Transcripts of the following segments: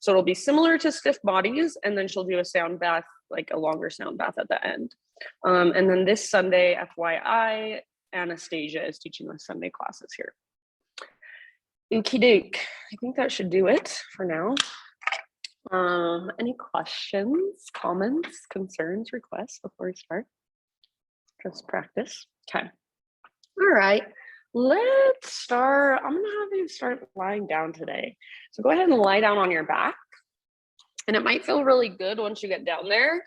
So it'll be similar to stiff bodies, and then she'll do a sound bath, like a longer sound bath at the end. And then this Sunday, FYI, Anastasia is teaching the Sunday classes here. Okie doke. I think that should do it for now. Any questions, comments, concerns, requests before we start? Just practice. Okay. All right. Let's start. I'm going to have you start lying down today. So go ahead and lie down on your back. And it might feel really good once you get down there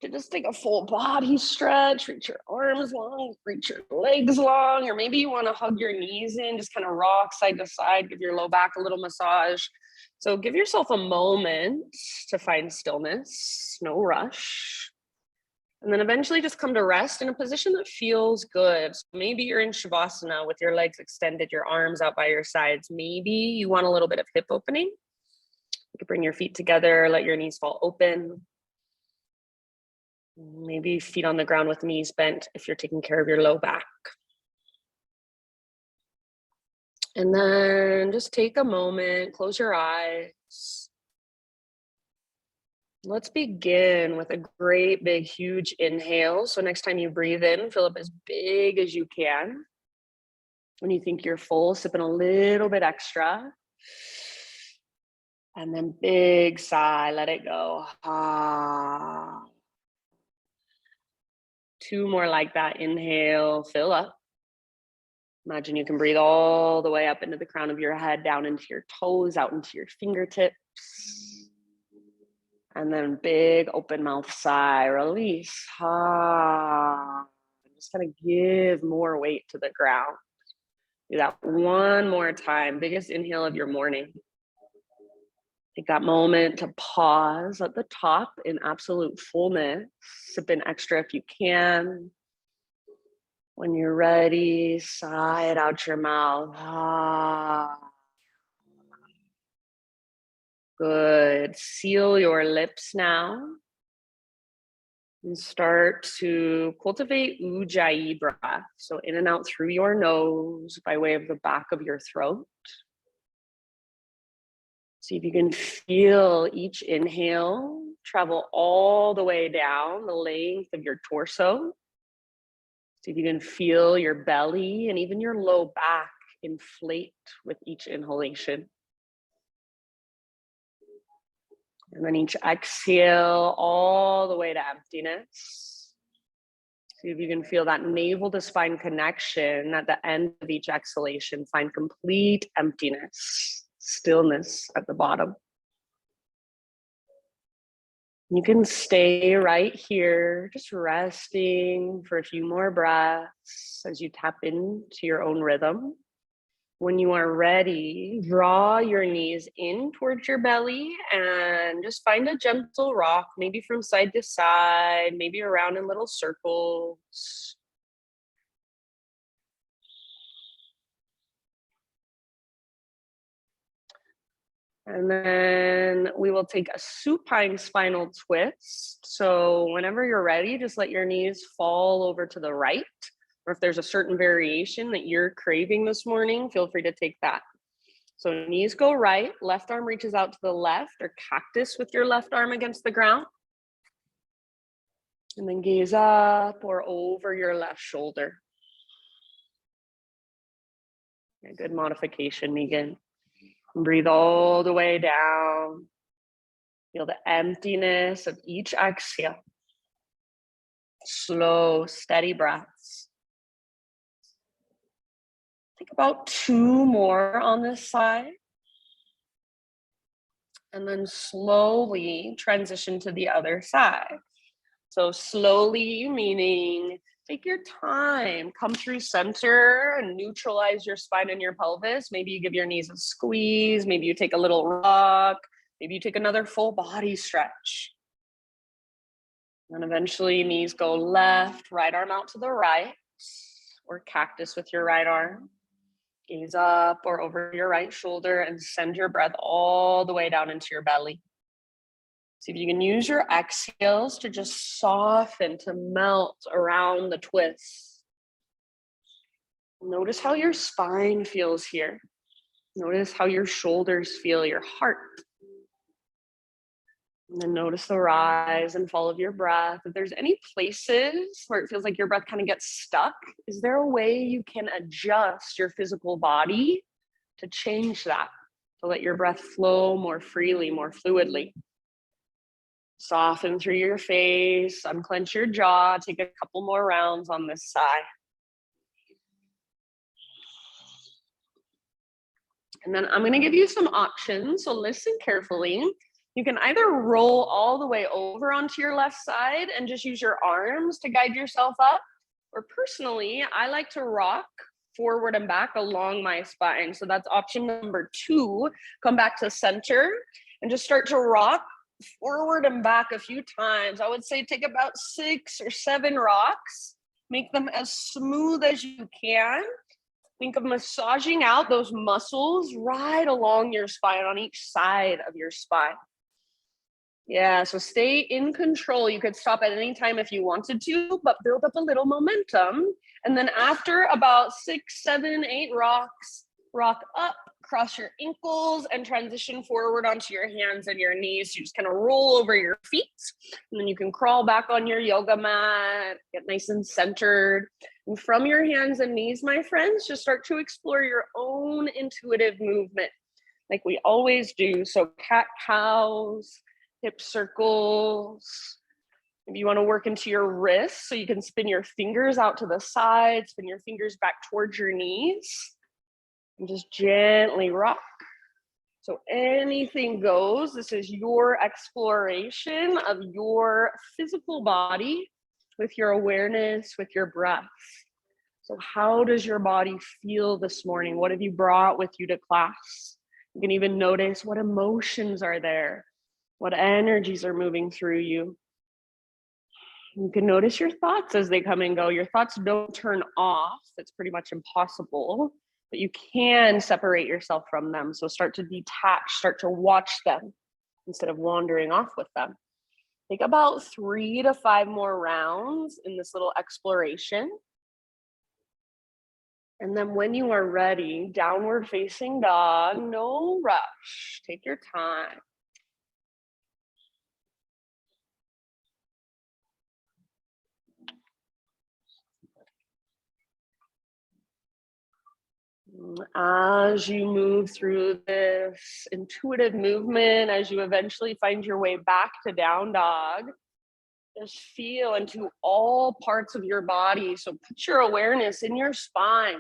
to just take a full body stretch, reach your arms long, reach your legs long, or maybe you want to hug your knees in, just kind of rock side to side, give your low back a little massage. So give yourself a moment to find stillness, no rush. And then eventually just come to rest in a position that feels good. So maybe you're in Shavasana with your legs extended, your arms out by your sides. Maybe you want a little bit of hip opening. You can bring your feet together, let your knees fall open. Maybe feet on the ground with knees bent if you're taking care of your low back. And then just take a moment, close your eyes. Let's begin with a great big huge inhale. So next time you breathe in, fill up as big as you can. When you think you're full, sip in a little bit extra. And then big sigh, let it go. Ah. 2 more like that. Inhale, fill up. Imagine you can breathe all the way up into the crown of your head, down into your toes, out into your fingertips. And then big open mouth sigh, release. Ah. Just kind of give more weight to the ground. Do that one more time. Biggest inhale of your morning. Take that moment to pause at the top in absolute fullness. Sip in extra if you can. When you're ready, sigh it out your mouth. Ah. Good. Seal your lips now. And start to cultivate Ujjayi breath. So in and out through your nose by way of the back of your throat. See if you can feel each inhale travel all the way down the length of your torso. See if you can feel your belly and even your low back inflate with each inhalation. And then each exhale all the way to emptiness. See if you can feel that navel to spine connection at the end of each exhalation. Find complete emptiness, stillness at the bottom. You can stay right here, just resting for a few more breaths as you tap into your own rhythm. When you are ready, draw your knees in towards your belly and just find a gentle rock, maybe from side to side, maybe around in little circles. And then we will take a supine spinal twist. So whenever you're ready, just let your knees fall over to the right. Or if there's a certain variation that you're craving this morning, feel free to take that. So knees go right, left arm reaches out to the left, or cactus with your left arm against the ground. And then gaze up or over your left shoulder. A good modification, Megan. And breathe all the way down. Feel the emptiness of each exhale. Slow, steady breaths. Think about 2 more on this side. And then slowly transition to the other side. So slowly, meaning take your time, come through center and neutralize your spine and your pelvis. Maybe you give your knees a squeeze. Maybe you take a little rock. Maybe you take another full body stretch. And eventually knees go left, right arm out to the right, or cactus with your right arm. Gaze up or over your right shoulder and send your breath all the way down into your belly. See if you can use your exhales to just soften, to melt around the twist. Notice how your spine feels here. Notice how your shoulders feel, your heart. And then notice the rise and fall of your breath. If there's any places where it feels like your breath kind of gets stuck, is there a way you can adjust your physical body to change that, to let your breath flow more freely, more fluidly? Soften through your face, unclench your jaw, take a couple more rounds on this side. And then I'm going to give you some options, so listen carefully. You can either roll all the way over onto your left side and just use your arms to guide yourself up. Or personally, I like to rock forward and back along my spine. So that's option number 2. Come back to center and just start to rock forward and back a few times. I would say take about 6 or 7 rocks. Make them as smooth as you can. Think of massaging out those muscles right along your spine, on each side of your spine. Yeah, so stay in control. You could stop at any time if you wanted to, but build up a little momentum. And then after about 6, 7, 8 rocks, rock up, cross your ankles, and transition forward onto your hands and your knees. You just kind of roll over your feet, and then you can crawl back on your yoga mat, get nice and centered. And from your hands and knees, my friends, just start to explore your own intuitive movement, like we always do. So cat-cows, hip circles. If you want to work into your wrists, so you can spin your fingers out to the side, spin your fingers back towards your knees, and just gently rock. So anything goes. This is your exploration of your physical body with your awareness, with your breath. So how does your body feel this morning? What have you brought with you to class? You can even notice what emotions are there, what energies are moving through you. You can notice your thoughts as they come and go. Your thoughts don't turn off. It's pretty much impossible, but you can separate yourself from them. So start to detach, start to watch them instead of wandering off with them. Take about 3 to 5 more rounds in this little exploration. And then when you are ready, downward facing dog, no rush. Take your time. As you move through this intuitive movement, as you eventually find your way back to down dog, just feel into all parts of your body. So put your awareness in your spine.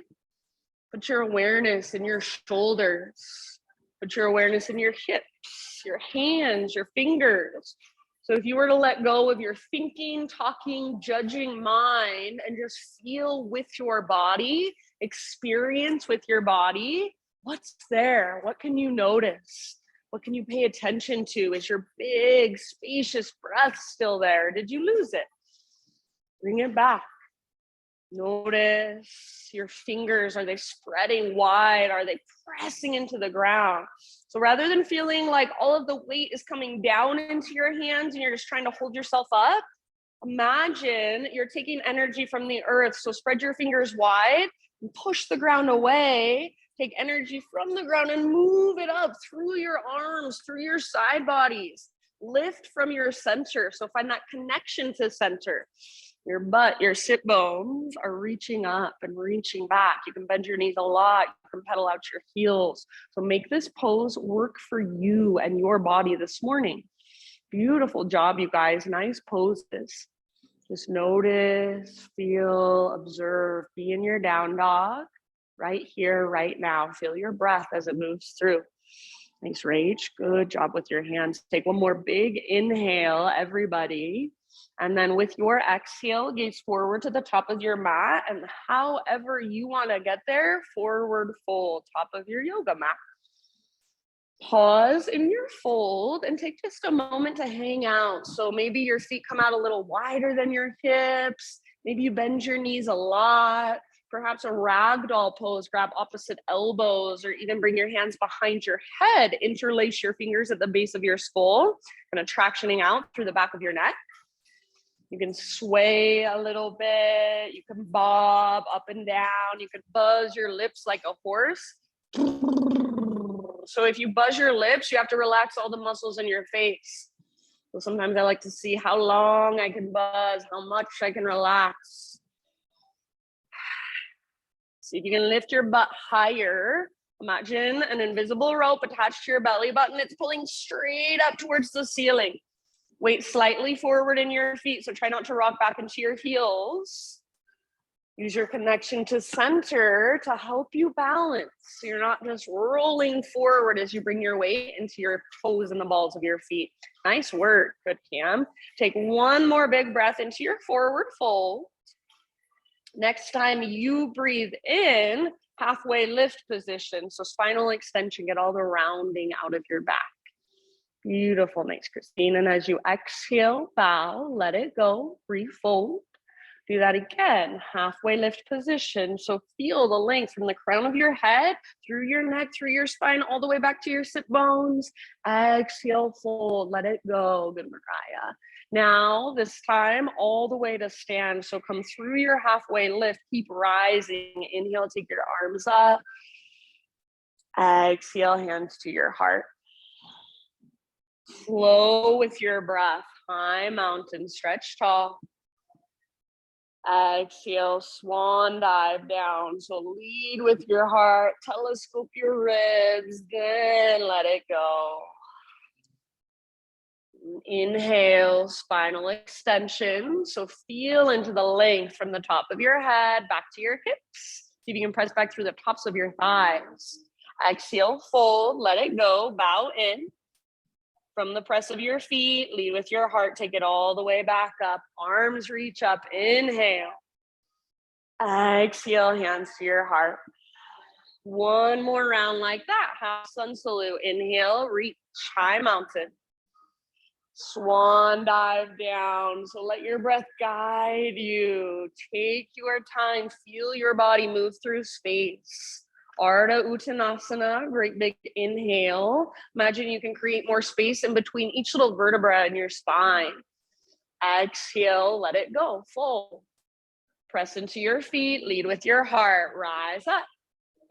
Put your awareness in your shoulders. Put your awareness in your hips, your hands, your fingers. So if you were to let go of your thinking, talking, judging mind and just feel with your body, experience with your body, what's there? What can you notice? What can you pay attention to? Is your big, spacious breath still there? Did you lose it? Bring it back. Notice your fingers. Are they spreading wide? Are they pressing into the ground? So rather than feeling like all of the weight is coming down into your hands and you're just trying to hold yourself up, imagine you're taking energy from the earth. So spread your fingers wide and push the ground away. Take energy from the ground and move it up through your arms, through your side bodies. Lift from your center. So find that connection to center. Your butt, your sit bones are reaching up and reaching back. You can bend your knees a lot. You can pedal out your heels. So make this pose work for you and your body this morning. Beautiful job, you guys. Nice poses. Just notice, feel, observe, be in your down dog right here, right now. Feel your breath as it moves through. Nice, Rach. Good job with your hands. Take one more big inhale, everybody. And then with your exhale, gaze forward to the top of your mat. And however you want to get there, forward fold, top of your yoga mat. Pause in your fold and take just a moment to hang out. So maybe your feet come out a little wider than your hips. Maybe you bend your knees a lot. Perhaps a ragdoll pose, grab opposite elbows, or even bring your hands behind your head. Interlace your fingers at the base of your skull, kind of tractioning out through the back of your neck. You can sway a little bit. You can bob up and down. You can buzz your lips like a horse. So if you buzz your lips, you have to relax all the muscles in your face. So sometimes I like to see how long I can buzz, how much I can relax. See if you can lift your butt higher. Imagine an invisible rope attached to your belly button. It's pulling straight up towards the ceiling. Weight slightly forward in your feet, so try not to rock back into your heels. Use your connection to center to help you balance. So you're not just rolling forward as you bring your weight into your toes and the balls of your feet. Nice work. Good, Cam. Take one more big breath into your forward fold. Next time you breathe in, halfway lift position. So spinal extension, get all the rounding out of your back. Beautiful. Nice, Christine. And as you exhale, bow, let it go, refold. Do that again, halfway lift position. So feel the length from the crown of your head, through your neck, through your spine, all the way back to your sit bones. Exhale, fold, let it go. Good, Mariah. Now, this time, all the way to stand. So come through your halfway lift, keep rising. Inhale, take your arms up. Exhale, hands to your heart. Flow with your breath. High mountain, stretch tall. Exhale, swan dive down. So lead with your heart, telescope your ribs, then let it go. Inhale, spinal extension. So feel into the length from the top of your head back to your hips. See if you can press back through the tops of your thighs. Exhale, fold, let it go, bow in. From the press of your feet, lead with your heart, take it all the way back up. Arms reach up, inhale. Exhale, hands to your heart. One more round like that, half sun salute. Inhale, reach, high mountain. Swan dive down. So let your breath guide you. Take your time, feel your body move through space. Ardha Uttanasana, great big inhale. Imagine you can create more space in between each little vertebra in your spine. Exhale, let it go, fold. Press into your feet, lead with your heart, rise up.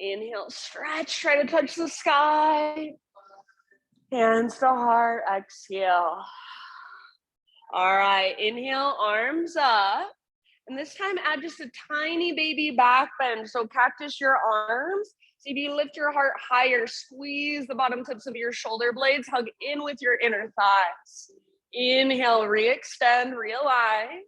Inhale, stretch, try to touch the sky. Hands to heart, exhale. All right, inhale, arms up. And this time add just a tiny baby back bend. So cactus your arms. See if you lift your heart higher, squeeze the bottom tips of your shoulder blades, hug in with your inner thighs. Inhale, re-extend, realign.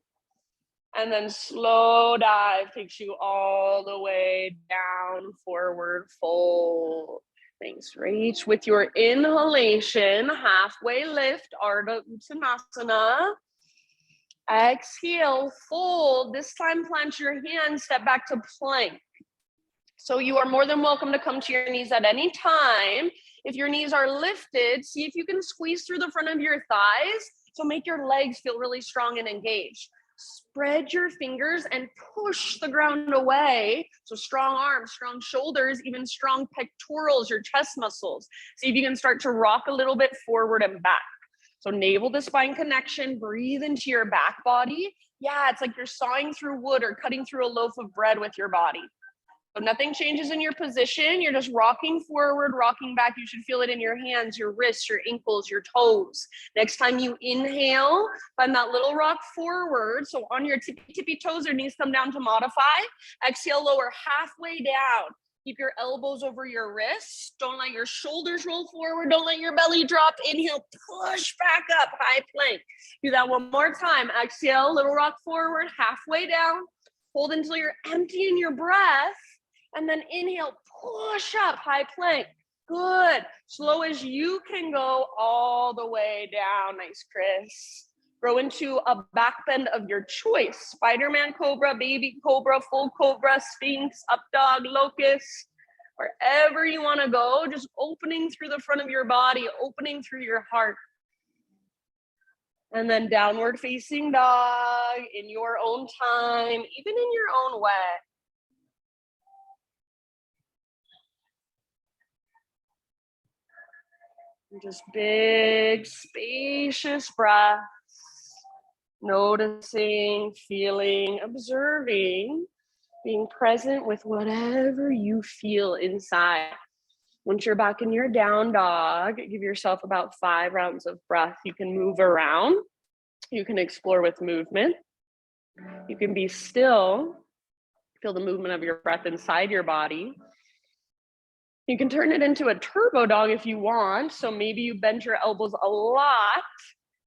And then slow dive takes you all the way down, forward fold. Thanks, reach with your inhalation, halfway lift, Ardha Uttanasana. Exhale, fold. This time plant your hands, step back to plank. So you are more than welcome to come to your knees at any time. If your knees are lifted, see if you can squeeze through the front of your thighs. So make your legs feel really strong and engaged. Spread your fingers and push the ground away. So strong arms, strong shoulders, even strong pectorals, your chest muscles. See if you can start to rock a little bit forward and back. So navel to spine connection, breathe into your back body. Yeah, it's like you're sawing through wood or cutting through a loaf of bread with your body. So nothing changes in your position. You're just rocking forward, rocking back. You should feel it in your hands, your wrists, your ankles, your toes. Next time you inhale, find that little rock forward. So on your tippy toes, your knees come down to modify. Exhale, lower halfway down. Keep your elbows over your wrists. Don't let your shoulders roll forward. Don't let your belly drop. Inhale, push back up, high plank. Do that one more time. Exhale, little rock forward, halfway down. Hold until you're emptying your breath. And then inhale, push up, high plank. Good. Slow as you can go all the way down. Nice, Chris. Grow into a back bend of your choice. Spider-Man cobra, baby cobra, full cobra, sphinx, up dog, locust. Wherever you want to go, just opening through the front of your body, opening through your heart. And then downward facing dog in your own time, even in your own way. Just big, spacious breaths, noticing, feeling, observing, being present with whatever you feel inside. Once you're back in your down dog, give yourself about 5 rounds of breath. You can move around. You can explore with movement. You can be still. Feel the movement of your breath inside your body. You can turn it into a turbo dog if you want. So maybe you bend your elbows a lot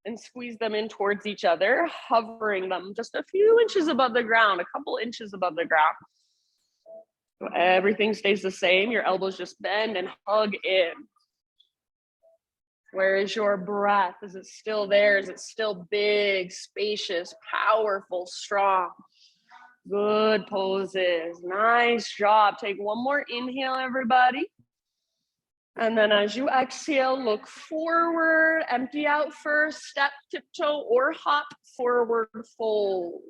and squeeze them in towards each other, hovering them just a few inches above the ground, a couple inches above the ground. So everything stays the same. Your elbows just bend and hug in. Where is your breath? Is it still there? Is it still big, spacious, powerful, strong? Good poses. Nice job. Take one more inhale, everybody. And then as you exhale, look forward, empty out first, step, tiptoe, or hop, forward fold.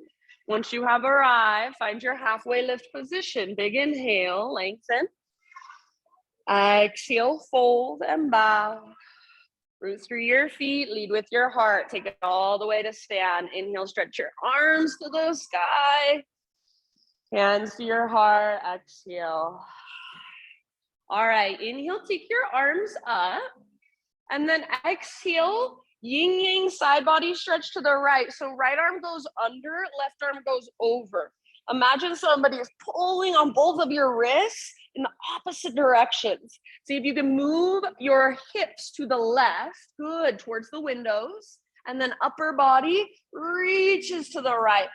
Once you have arrived, find your halfway lift position. Big inhale, lengthen. Exhale, fold and bow. Root through your feet, lead with your heart. Take it all the way to stand. Inhale, stretch your arms to the sky. Hands to your heart, exhale. All right, inhale, take your arms up. And then exhale, yin yang side body stretch to the right. So right arm goes under, left arm goes over. Imagine somebody is pulling on both of your wrists in the opposite directions. See if you can move your hips to the left, good, towards the windows. And then upper body reaches to the right.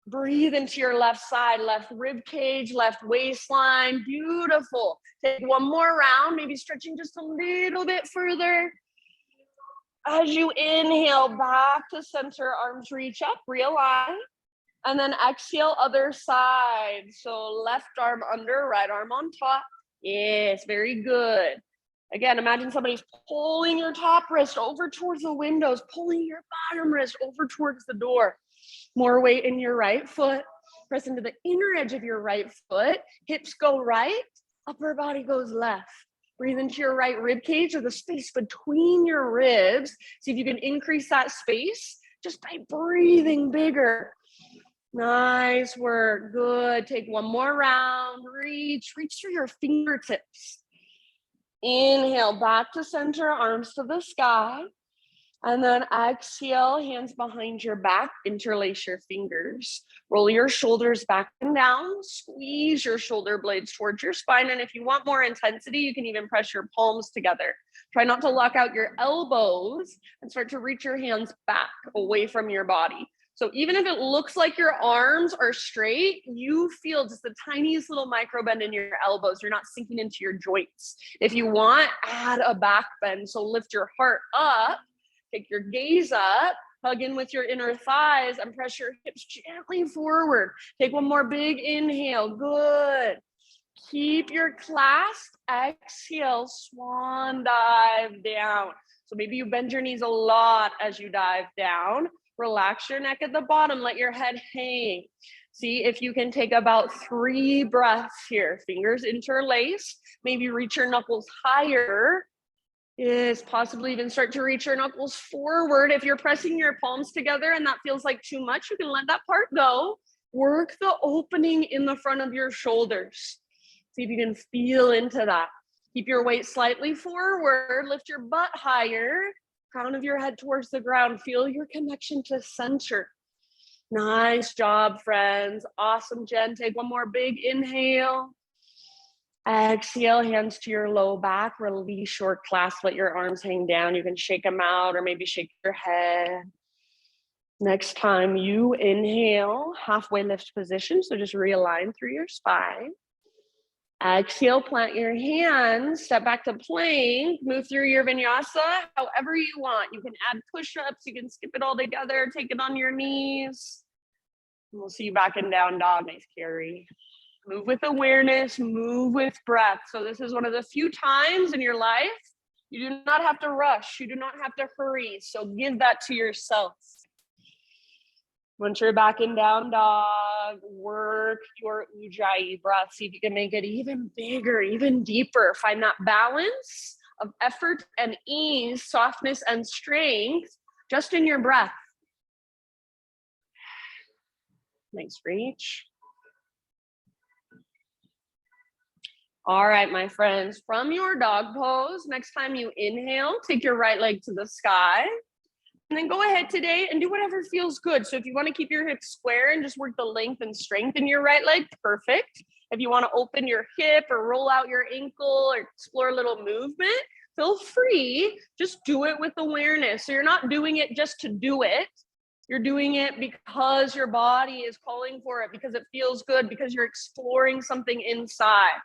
Breathe into your left side, left rib cage, left waistline. Beautiful. Take one more round, maybe stretching just a little bit further. As you inhale, back to center, arms reach up, realign. And then exhale, other side. So left arm under, right arm on top. Yes, very good. Again, imagine somebody's pulling your top wrist over towards the windows, pulling your bottom wrist over towards the door. More weight in your right foot. Press into the inner edge of your right foot. Hips go right, upper body goes left. Breathe into your right rib cage or the space between your ribs. See if you can increase that space just by breathing bigger. Nice work, good. Take one more round, reach through your fingertips. Inhale, back to center, arms to the sky. And then exhale, hands behind your back, interlace your fingers. Roll your shoulders back and down, squeeze your shoulder blades towards your spine. And if you want more intensity, you can even press your palms together. Try not to lock out your elbows and start to reach your hands back away from your body. So even if it looks like your arms are straight, you feel just the tiniest little micro bend in your elbows. You're not sinking into your joints. If you want, add a back bend. So lift your heart up, take your gaze up, hug in with your inner thighs and press your hips gently forward. Take one more big inhale, good. Keep your clasp, exhale, swan dive down. So maybe you bend your knees a lot as you dive down. Relax your neck at the bottom, let your head hang. See if you can take about 3 breaths here. Fingers interlace, maybe reach your knuckles higher. Yes, possibly even start to reach your knuckles forward. If you're pressing your palms together and that feels like too much, you can let that part go. Work the opening in the front of your shoulders. See if you can feel into that. Keep your weight slightly forward, lift your butt higher. Crown of your head towards the ground. Feel your connection to center. Nice job, friends. Awesome, Jen. Take one more big inhale. Exhale, hands to your low back. Release your clasp. Let your arms hang down. You can shake them out or maybe shake your head. Next time you inhale, halfway lift position. So just realign through your spine. Exhale, plant your hands, step back to plank, move through your vinyasa however you want. You can add push-ups, you can skip it all together, take it on your knees. And we'll see you back in down dog. Nice carry. Move with awareness, move with breath. So this is one of the few times in your life you do not have to rush, you do not have to hurry. So give that to yourself. Once you're back in down dog, work your ujjayi breath. See if you can make it even bigger, even deeper. Find that balance of effort and ease, softness and strength, just in your breath. Nice reach. All right, my friends, from your dog pose, next time you inhale, take your right leg to the sky. And then go ahead today and do whatever feels good. So if you want to keep your hips square and just work the length and strength in your right leg, perfect. If you want to open your hip or roll out your ankle or explore a little movement, feel free. Just do it with awareness. So you're not doing it just to do it. You're doing it because your body is calling for it, because it feels good, because you're exploring something inside.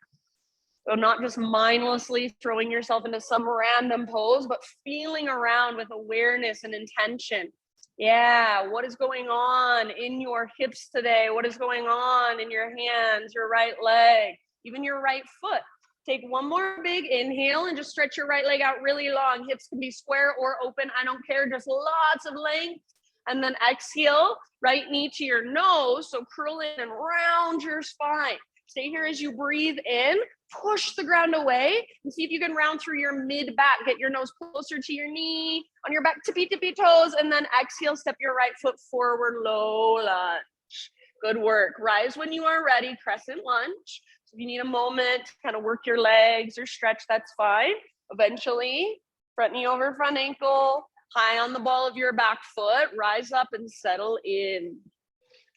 So not just mindlessly throwing yourself into some random pose, but feeling around with awareness and intention. Yeah, what is going on in your hips today? What is going on in your hands, your right leg, even your right foot? Take one more big inhale and just stretch your right leg out really long. Hips can be square or open. I don't care, just lots of length. And then exhale, right knee to your nose. So curl in and round your spine. Stay here as you breathe in, push the ground away, and see if you can round through your mid back. Get your nose closer to your knee, on your back, tippy toes, and then exhale, step your right foot forward, low lunge. Good work. Rise when you are ready, crescent lunge. So if you need a moment to kind of work your legs or stretch, that's fine. Eventually, front knee over front ankle, high on the ball of your back foot, rise up and settle in.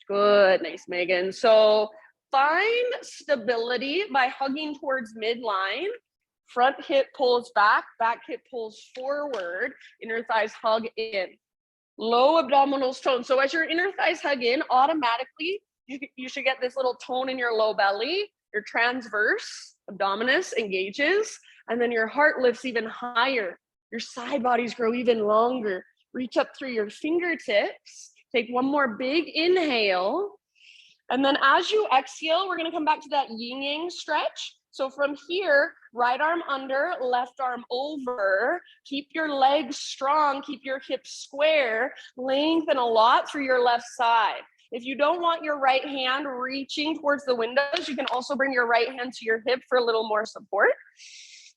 Good, nice, Megan. So find stability by hugging towards midline. Front hip pulls back hip pulls forward, inner thighs hug in. Low abdominals tone. So as your inner thighs hug in, automatically, you should get this little tone in your low belly. Your transverse abdominis engages, and then your heart lifts even higher. Your side bodies grow even longer. Reach up through your fingertips. Take one more big inhale. And then as you exhale, we're going to come back to that Yin Yang Stretch. So from here, right arm under, left arm over. Keep your legs strong. Keep your hips square. Lengthen a lot through your left side. If you don't want your right hand reaching towards the windows, you can also bring your right hand to your hip for a little more support.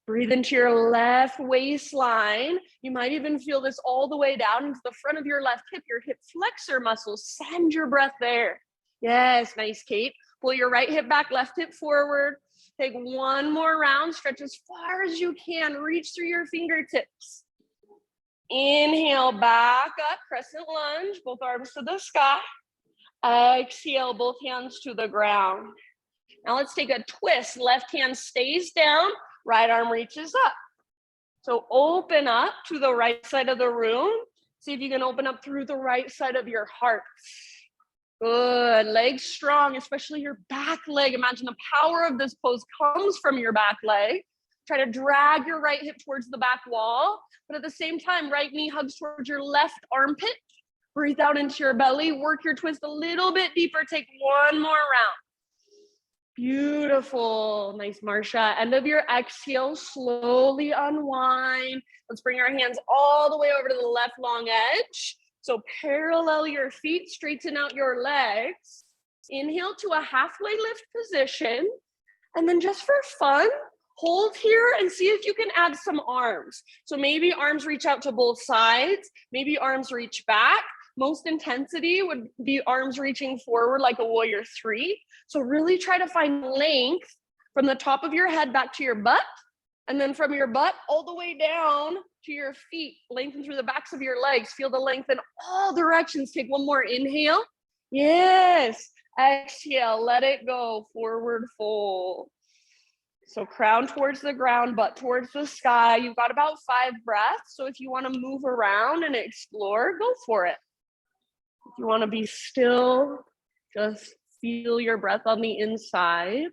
Breathe into your left waistline. You might even feel this all the way down into the front of your left hip, your hip flexor muscles. Send your breath there. Yes, nice, Kate. Pull your right hip back, left hip forward. Take one more round. Stretch as far as you can. Reach through your fingertips. Inhale, back up, crescent lunge, both arms to the sky. Exhale, both hands to the ground. Now let's take a twist. Left hand stays down, right arm reaches up. So open up to the right side of the room. See if you can open up through the right side of your heart. Good, legs strong, especially your back leg. Imagine the power of this pose comes from your back leg. Try to drag your right hip towards the back wall, but at the same time, right knee hugs towards your left armpit. Breathe out into your belly, work your twist a little bit deeper. Take one more round. Beautiful, nice, Marsha. End of your exhale, slowly unwind. Let's bring our hands all the way over to the left long edge. So parallel your feet, straighten out your legs. Inhale to a halfway lift position. And then just for fun, hold here and see if you can add some arms. So maybe arms reach out to both sides. Maybe arms reach back. Most intensity would be arms reaching forward like a warrior three. So really try to find length from the top of your head back to your butt. And then from your butt all the way down to your feet, lengthen through the backs of your legs. Feel the length in all directions. Take one more inhale. Yes. Exhale, let it go. Forward fold. So crown towards the ground, butt towards the sky. You've got about 5 breaths. So if you want to move around and explore, go for it. If you want to be still, just feel your breath on the inside.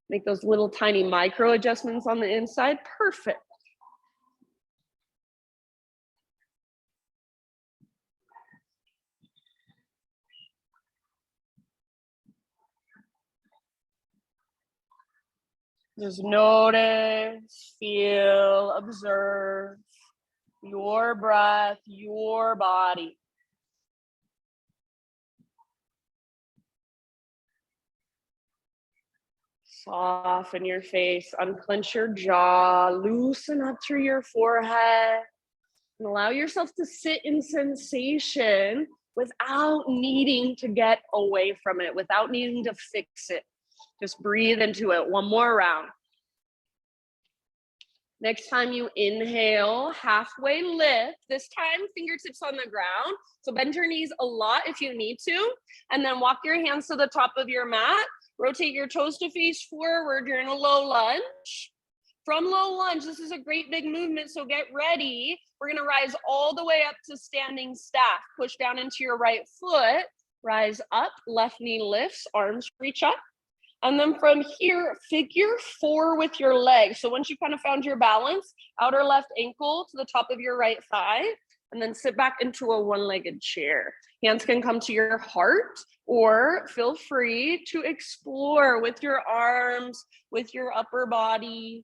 Make those little tiny micro adjustments on the inside. Perfect. Just notice, feel, observe your breath, your body. Soften your face, unclench your jaw, loosen up through your forehead, and allow yourself to sit in sensation without needing to get away from it, without needing to fix it. Just breathe into it. One more round. Next time you inhale, halfway lift. This time, fingertips on the ground. So bend your knees a lot if you need to. And then walk your hands to the top of your mat. Rotate your toes to face forward. You're in a low lunge. From low lunge, this is a great big movement, so get ready. We're gonna rise all the way up to standing staff. Push down into your right foot. Rise up, left knee lifts, arms reach up. And then from here, figure 4 with your legs. So once you kind of found your balance, outer left ankle to the top of your right thigh, and then sit back into a one-legged chair. Hands can come to your heart, or feel free to explore with your arms, with your upper body.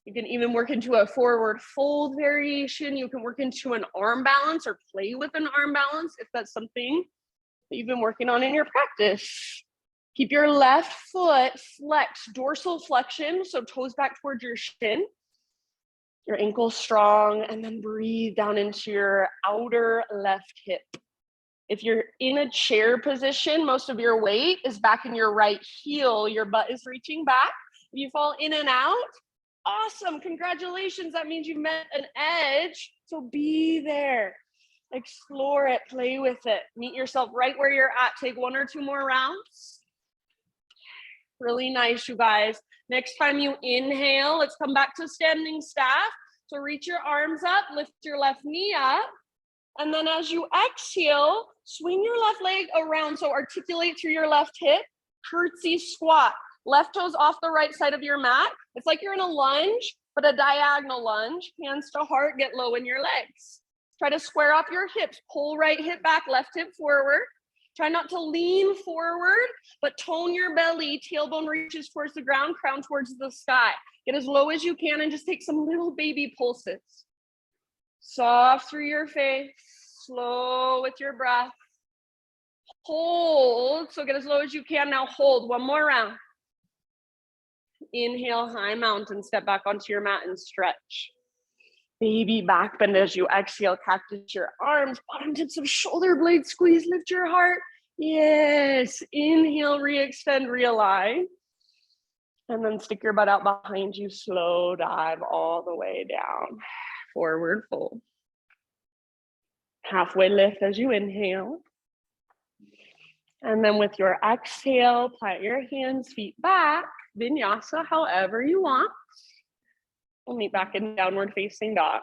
You can even work into a forward fold variation. You can work into an arm balance or play with an arm balance if that's something that you've been working on in your practice. Keep your left foot flexed, dorsal flexion, so toes back towards your shin. Your ankle strong, and then breathe down into your outer left hip. If you're in a chair position, most of your weight is back in your right heel. Your butt is reaching back. If you fall in and out, awesome, congratulations. That means you've met an edge, so be there. Explore it, play with it. Meet yourself right where you're at. Take 1 or 2 more rounds. Really nice, you guys. Next time you inhale, let's come back to standing staff. So reach your arms up, lift your left knee up. And then as you exhale, swing your left leg around. So articulate through your left hip, curtsy squat. Left toes off the right side of your mat. It's like you're in a lunge, but a diagonal lunge. Hands to heart, get low in your legs. Try to square off your hips. Pull right hip back, left hip forward. Try not to lean forward, but tone your belly. Tailbone reaches towards the ground, crown towards the sky. Get as low as you can and just take some little baby pulses. Soft through your face, slow with your breath. Hold, so get as low as you can. Now hold, 1 more round. Inhale, high mountain, step back onto your mat and stretch. Baby back bend as you exhale, cactus your arms, bottom tips of shoulder blades, squeeze, lift your heart. Yes, inhale, re-extend, realign. And then stick your butt out behind you, slow dive all the way down. Forward fold. Halfway lift as you inhale. And then with your exhale, plant your hands, feet back, vinyasa, however you want. We'll meet back in downward facing dog.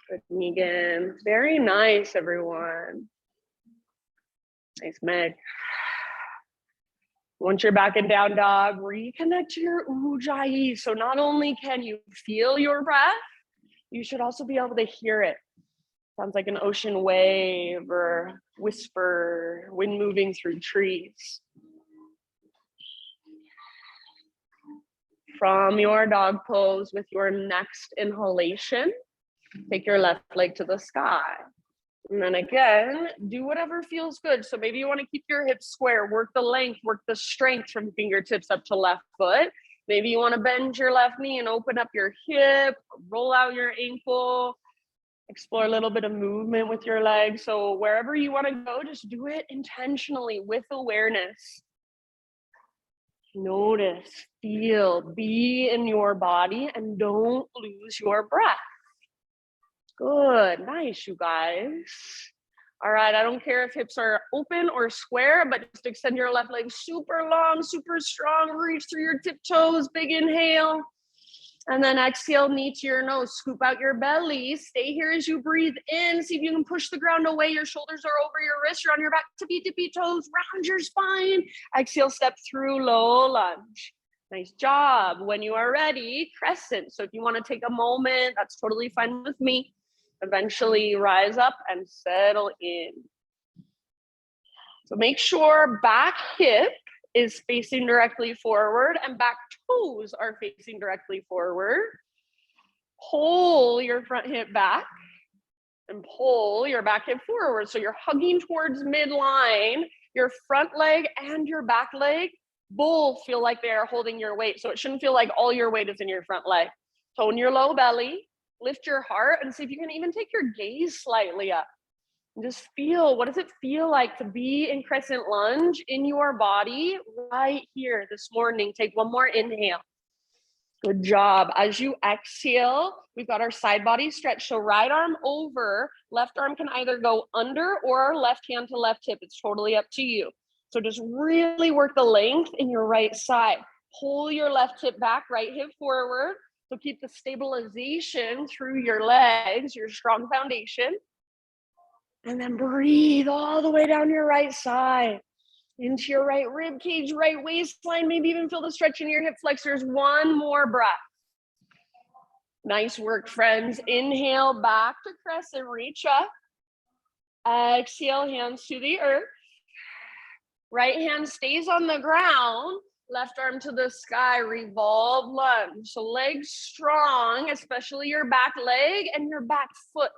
Good, Megan. Very nice, everyone. Nice, Meg. Once you're back in down dog, reconnect to your ujjayi. So not only can you feel your breath, you should also be able to hear it. Sounds like an ocean wave or whisper, wind moving through trees. From your dog pose with your next inhalation, take your left leg to the sky. And then again, do whatever feels good. So maybe you want to keep your hips square, work the length, work the strength from fingertips up to left foot. Maybe you want to bend your left knee and open up your hip, roll out your ankle, explore a little bit of movement with your legs. So wherever you want to go, just do it intentionally with awareness. Notice, feel, be in your body, and don't lose your breath. Good, nice, you guys. All right, I don't care if hips are open or square, but just extend your left leg super long, super strong. Reach through your tiptoes, big inhale. And then exhale, knee to your nose. Scoop out your belly. Stay here as you breathe in. See if you can push the ground away. Your shoulders are over your wrists. You're on your back, tippy toes. Round your spine. Exhale, step through low lunge. Nice job. When you are ready, crescent. So if you want to take a moment, that's totally fine with me. Eventually rise up and settle in. So make sure back hip is facing directly forward and back toes are facing directly forward. Pull your front hip back and pull your back hip forward. So you're hugging towards midline. Your front leg and your back leg both feel like they are holding your weight. So it shouldn't feel like all your weight is in your front leg. Tone your low belly, lift your heart, and see if you can even take your gaze slightly up. Just feel, what does it feel like to be in Crescent Lunge in your body right here this morning? Take one more inhale. Good job. As you exhale, we've got our side body stretch. So right arm over, left arm can either go under or left hand to left hip. It's totally up to you. So just really work the length in your right side. Pull your left hip back, right hip forward. So keep the stabilization through your legs, your strong foundation. And then breathe all the way down your right side, into your right rib cage, right waistline, maybe even feel the stretch in your hip flexors. One more breath. Nice work, friends. Inhale back to crescent, reach up. Exhale, hands to the earth. Right hand stays on the ground, left arm to the sky, revolve lunge. So legs strong, especially your back leg and your back foot.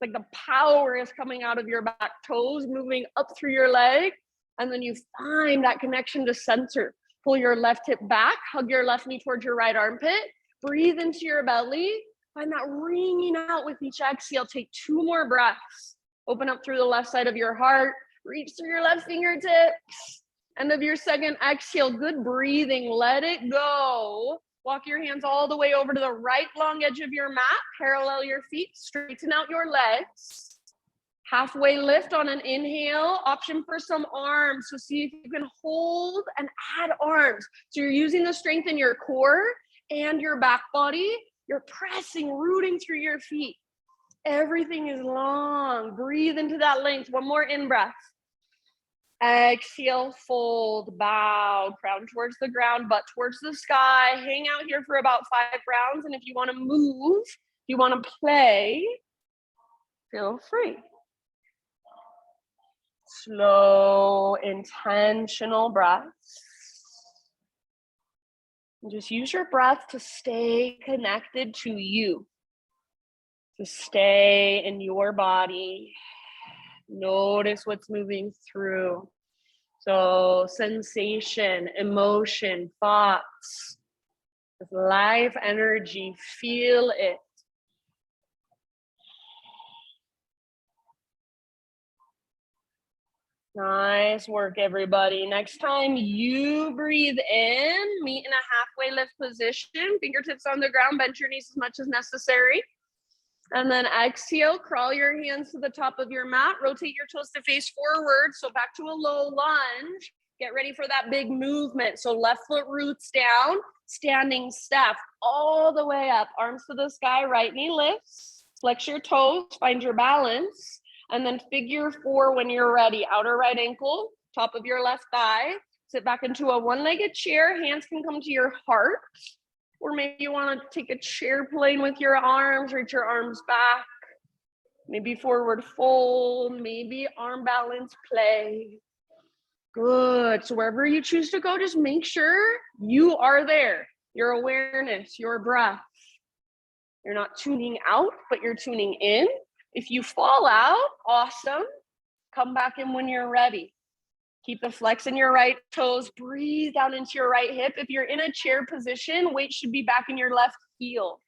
Like the power is coming out of your back toes, moving up through your leg. And then you find that connection to center. Pull your left hip back, hug your left knee towards your right armpit. Breathe into your belly. Find that ringing out with each exhale. Take 2 more breaths. Open up through the left side of your heart. Reach through your left fingertips. End of your second exhale. Good breathing. Let it go. Walk your hands all the way over to the right long edge of your mat. Parallel your feet. Straighten out your legs. Halfway lift on an inhale. Option for some arms. So see if you can hold and add arms. So you're using the strength in your core and your back body. You're pressing, rooting through your feet. Everything is long. Breathe into that length. One more in-breath. Exhale, fold, bow, crown towards the ground, butt towards the sky. Hang out here for about 5 rounds. And if you want to move, if you want to play, feel free. Slow, intentional breaths. And just use your breath to stay connected to you, to stay in your body. Notice what's moving through. So sensation, emotion, thoughts, life energy, feel it. Nice work, everybody. Next time you breathe in, meet in a halfway lift position, fingertips on the ground, bend your knees as much as necessary. And then exhale, crawl your hands to the top of your mat, rotate your toes to face forward. So back to a low lunge. Get ready for that big movement. So left foot roots down, standing step all the way up, arms to the sky, right knee lifts, flex your toes, find your balance. And then figure 4 when you're ready. Outer right ankle, top of your left thigh. Sit back into a one-legged chair. Hands can come to your heart. Or maybe you want to take a chair plane with your arms, reach your arms back. Maybe forward fold, maybe arm balance play. Good. So wherever you choose to go, just make sure you are there. Your awareness, your breath. You're not tuning out, but you're tuning in. If you fall out, awesome. Come back in when you're ready. Keep the flex in your right toes. Breathe down into your right hip. If you're in a chair position, weight should be back in your left heel.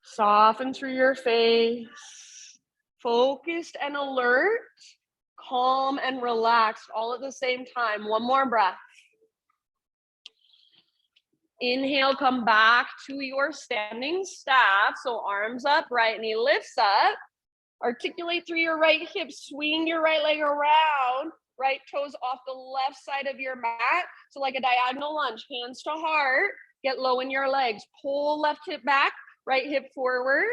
Soften through your face. Focused and alert. Calm and relaxed all at the same time. One more breath. Inhale, come back to your standing staff. So arms up, right knee lifts up. Articulate through your right hip, swing your right leg around, right toes off the left side of your mat. So like a diagonal lunge, hands to heart, get low in your legs. Pull left hip back, right hip forward.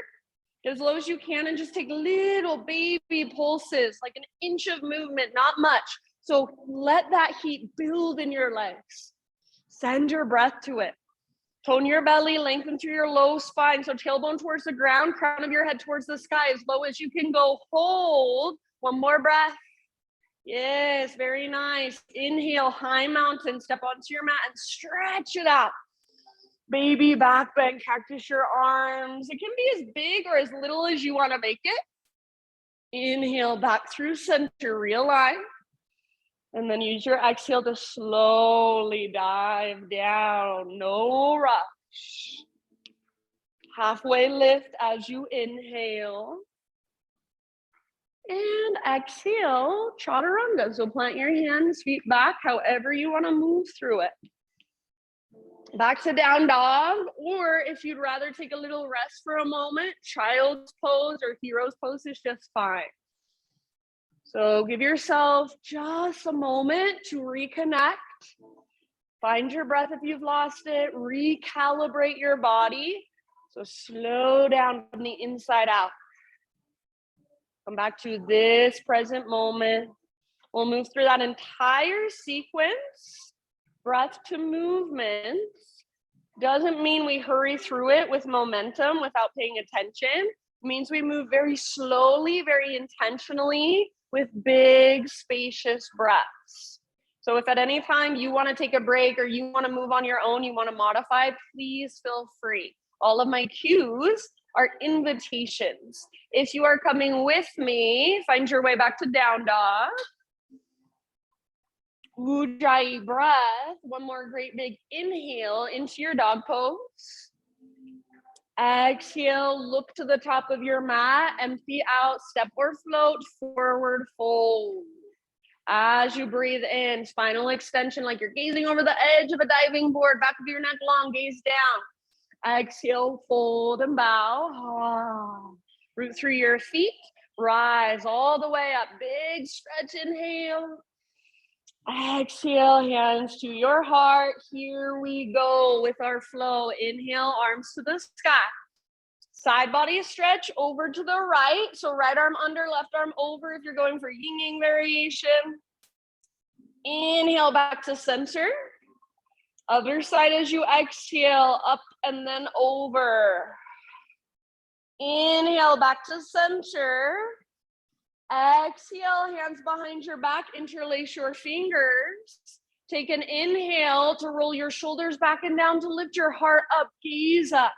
Get as low as you can and just take little baby pulses, like an inch of movement, not much. So let that heat build in your legs. Send your breath to it. Tone your belly, lengthen through your low spine. So tailbone towards the ground, crown of your head towards the sky, as low as you can go. Hold. One more breath. Yes, very nice. Inhale, high mountain. Step onto your mat and stretch it out. Baby back bend, cactus your arms. It can be as big or as little as you want to make it. Inhale, back through center, realign. And then use your exhale to slowly dive down. No rush. Halfway lift as you inhale. And exhale, chaturanga. So plant your hands, feet back, however you want to move through it. Back to down dog, or if you'd rather take a little rest for a moment, child's pose or hero's pose is just fine. So give yourself just a moment to reconnect. Find your breath if you've lost it. Recalibrate your body. So slow down from the inside out. Come back to this present moment. We'll move through that entire sequence. Breath to movement doesn't mean we hurry through it with momentum without paying attention. It means we move very slowly, very intentionally with big, spacious breaths. So if at any time you want to take a break or you want to move on your own, you want to modify, please feel free. All of my cues are invitations. If you are coming with me, find your way back to down dog. Ujjayi breath. One more great big inhale into your dog pose. Exhale, look to the top of your mat, empty out, step or float, forward fold. As you breathe in, spinal extension like you're gazing over the edge of a diving board, back of your neck long, gaze down. Exhale, fold and bow. Root through your feet, rise all the way up. Big stretch, inhale. Exhale, hands to your heart. Here we go with our flow. Inhale, arms to the sky. Side body stretch over to the right. So right arm under, left arm over if you're going for yin yang variation. Inhale back to center. Other side as you exhale, up and then over. Inhale back to center. Exhale, hands behind your back, interlace your fingers. Take an inhale to roll your shoulders back and down to lift your heart up, gaze up.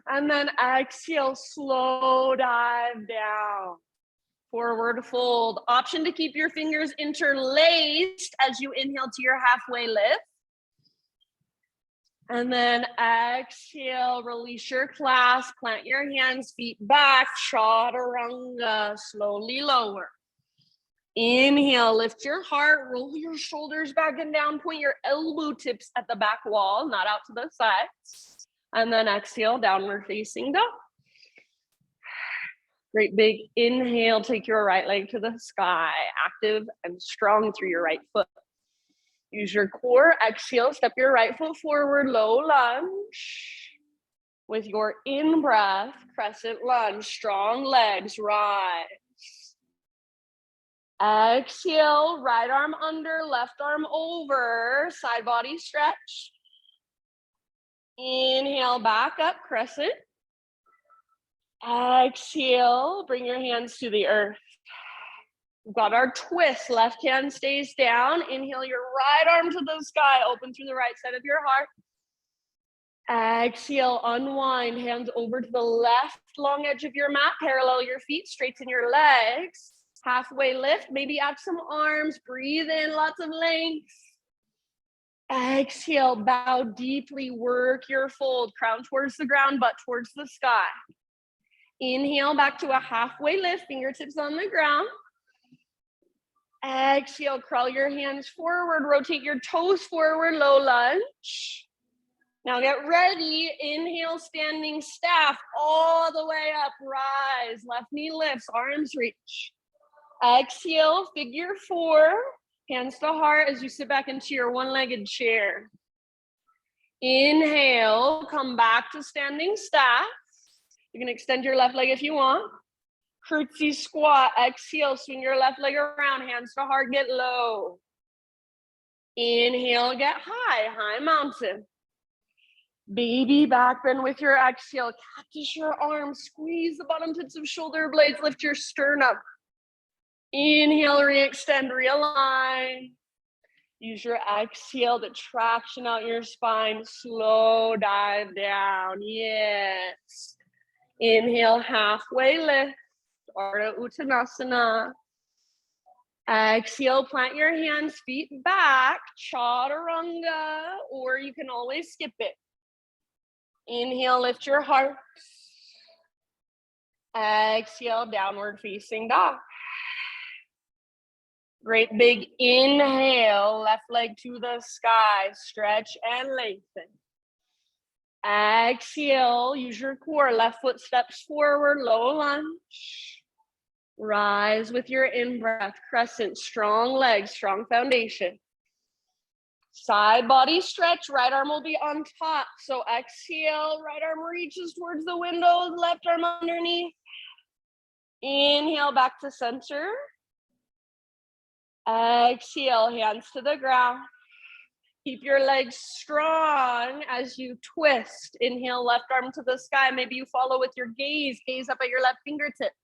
And then exhale, slow dive down. Forward fold. Option to keep your fingers interlaced as you inhale to your halfway lift. And then exhale, release your clasp, plant your hands, feet back, chaturanga, slowly lower. Inhale, lift your heart, roll your shoulders back and down, point your elbow tips at the back wall, not out to the sides. And then exhale, downward facing dog. Great big inhale, take your right leg to the sky, active and strong through your right foot. Use your core, exhale, step your right foot forward, low lunge. With your in-breath, crescent lunge, strong legs, rise. Exhale, right arm under, left arm over, side body stretch. Inhale, back up, crescent. Exhale, bring your hands to the earth. We've got our twist, left hand stays down. Inhale your right arm to the sky, open through the right side of your heart. Exhale, unwind, hands over to the left long edge of your mat, parallel your feet, straighten your legs. Halfway lift, maybe add some arms, breathe in, lots of length. Exhale, bow deeply, work your fold, crown towards the ground, butt towards the sky. Inhale, back to a halfway lift, fingertips on the ground. Exhale, crawl your hands forward, rotate your toes forward, low lunge. Now get ready, inhale, standing staff, all the way up, rise, left knee lifts, arms reach. Exhale, figure four, hands to heart as you sit back into your one-legged chair. Inhale, come back to standing staff. You can extend your left leg if you want. Curtsy squat, exhale, swing your left leg around, hands to heart, get low. Inhale, get high, high mountain. Baby back bend with your exhale, cactus your arms, squeeze the bottom tips of shoulder blades, lift your sternum. Inhale, re-extend, realign. Use your exhale to traction out your spine, slow dive down, yes. Inhale, halfway lift. Ardha Uttanasana. Exhale, plant your hands, feet back, chaturanga, or you can always skip it. Inhale, lift your heart. Exhale, downward facing dog. Great big inhale, left leg to the sky, stretch and lengthen. Exhale, use your core, left foot steps forward, low lunge. Rise with your in-breath, crescent, strong legs, strong foundation. Side body stretch, right arm will be on top. So exhale, right arm reaches towards the windows, left arm underneath. Inhale back to center. Exhale, hands to the ground. Keep your legs strong as you twist. Inhale, left arm to the sky. Maybe you follow with your gaze. Gaze up at your left fingertips.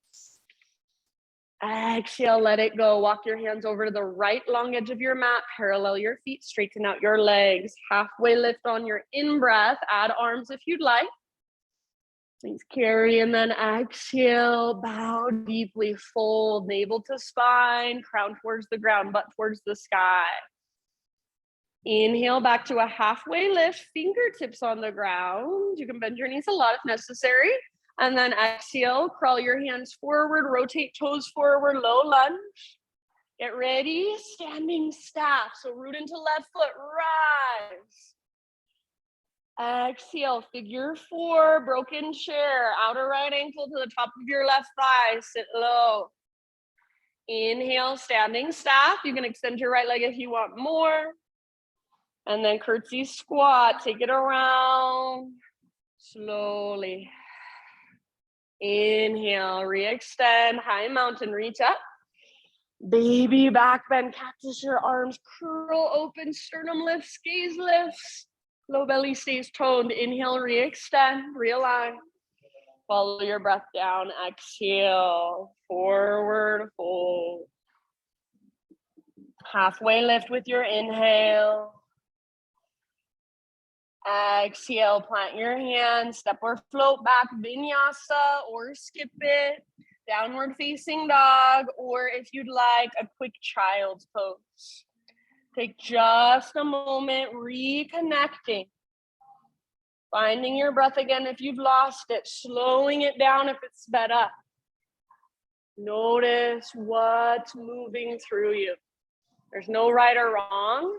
Exhale, let it go. Walk your hands over to the right long edge of your mat. Parallel your feet. Straighten out your legs. Halfway lift on your in-breath. Add arms if you'd like. Please carry and then exhale. Bow deeply. Fold. Navel to spine. Crown towards the ground. Butt towards the sky. Inhale back to a halfway lift, fingertips on the ground. You can bend your knees a lot if necessary. And then exhale, crawl your hands forward, rotate toes forward, low lunge. Get ready, standing staff. So root into left foot, rise. Exhale, figure four, broken chair, outer right ankle to the top of your left thigh, sit low. Inhale, standing staff. You can extend your right leg if you want more. And then curtsy squat, take it around, slowly. Inhale, re-extend, high mountain, reach up. Baby back bend, cactus your arms, curl open, sternum lifts, gaze lifts. Low belly stays toned. Inhale, re-extend, realign. Follow your breath down, exhale, forward fold. Halfway lift with your inhale. Exhale, plant your hands, step or float back, vinyasa, or skip it, downward facing dog, or if you'd like, a quick child's pose. Take just a moment, reconnecting, finding your breath again if you've lost it, slowing it down if it's sped up. Notice what's moving through you. There's no right or wrong.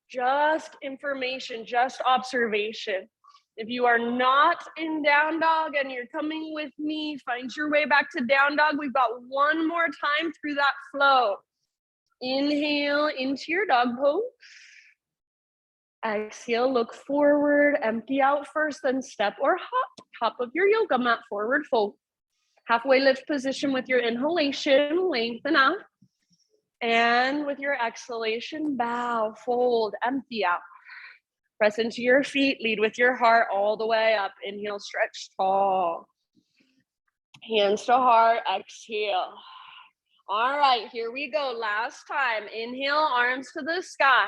Just information, just observation. If you are not in down dog and you're coming with me, find your way back to down dog. We've got one more time through that flow. Inhale into your dog pose. Exhale, look forward, empty out first, then step or hop, top of your yoga mat, forward fold. Halfway lift position with your inhalation, lengthen out. And with your exhalation, bow, fold, empty out. Press into your feet, lead with your heart all the way up. Inhale, stretch tall. Hands to heart, exhale. All right, here we go. Last time. Inhale, arms to the sky.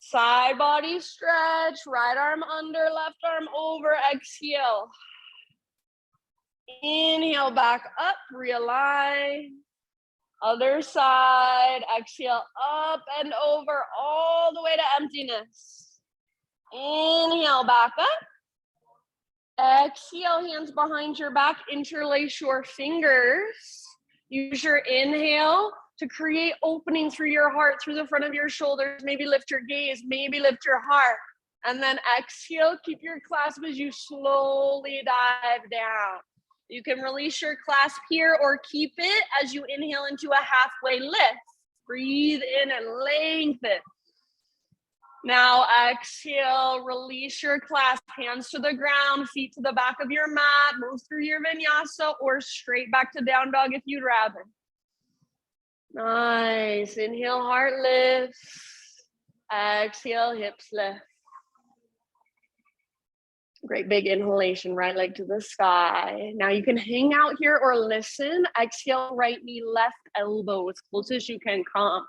Side body stretch, right arm under, left arm over, exhale. Inhale, back up, realign. Other side, exhale, up and over, all the way to emptiness. Inhale, back up. Exhale, hands behind your back, interlace your fingers. Use your inhale to create opening through your heart, through the front of your shoulders. Maybe lift your gaze, maybe lift your heart. And then exhale, keep your clasp as you slowly dive down. You can release your clasp here or keep it as you inhale into a halfway lift. Breathe in and lengthen. Now exhale, release your clasp, hands to the ground, feet to the back of your mat, move through your vinyasa or straight back to down dog if you'd rather. Nice, inhale, heart lifts. Exhale, hips lift. Great big inhalation, right leg to the sky. Now you can hang out here or listen. Exhale, right knee, left elbow, as close as you can come.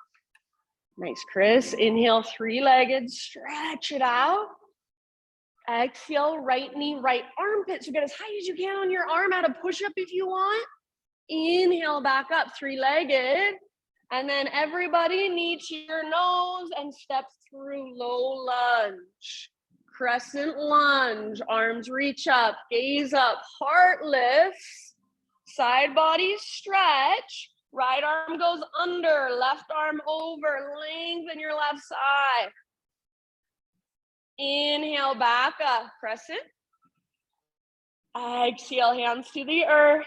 Nice, Chris. Inhale, three-legged, stretch it out. Exhale, right knee, right armpit. So get as high as you can on your arm. Add a push-up if you want. Inhale, back up, three-legged. And then everybody knee to your nose and step through low lunge. Crescent lunge, arms reach up, gaze up, heart lifts, side body stretch, Right arm goes under, left arm over, lengthen your left side. Inhale, back up, crescent. Exhale, hands to the earth.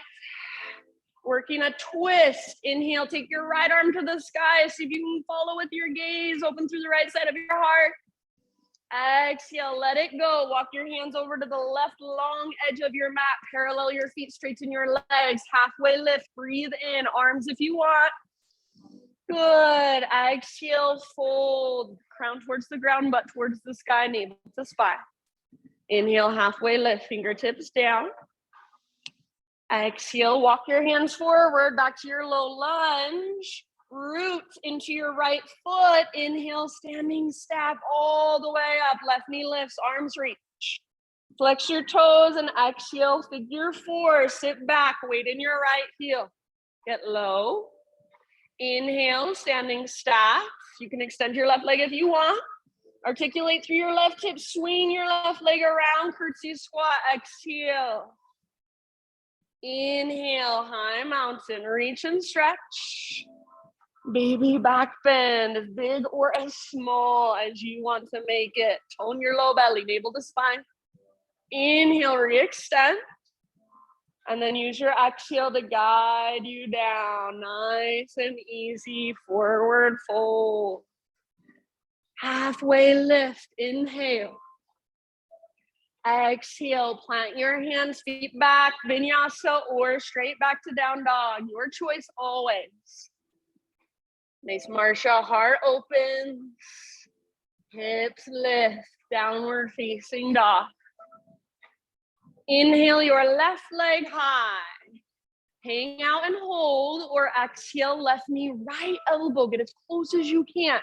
Working a twist. Inhale, take your right arm to the sky. See if you can follow with your gaze. Open through the right side of your heart. Exhale, let it go. Walk your hands over to the left long edge of your mat. Parallel your feet, straighten your legs. Halfway lift, breathe in. Arms if you want. Good. Exhale, fold. Crown towards the ground, butt towards the sky, navel to spine. Inhale, halfway lift, fingertips down. Exhale, walk your hands forward, back to your low lunge. Root into your right foot. Inhale, standing staff all the way up. Left knee lifts, arms reach. Flex your toes and exhale, figure four. Sit back, weight in your right heel. Get low. Inhale, standing staff. You can extend your left leg if you want. Articulate through your left hip, swing your left leg around, curtsy squat, exhale. Inhale, high mountain, reach and stretch. Baby back bend, as big or as small as you want to make it. Tone your low belly, navel to spine. Inhale, re-extend. And then use your exhale to guide you down. Nice and easy, forward fold. Halfway lift, inhale. Exhale, plant your hands, feet back, vinyasa or straight back to down dog. Your choice always. Nice Marsha, heart opens. Hips lift, downward facing dog. Inhale your left leg high. Hang out and hold, or exhale, left knee, right elbow. Get as close as you can.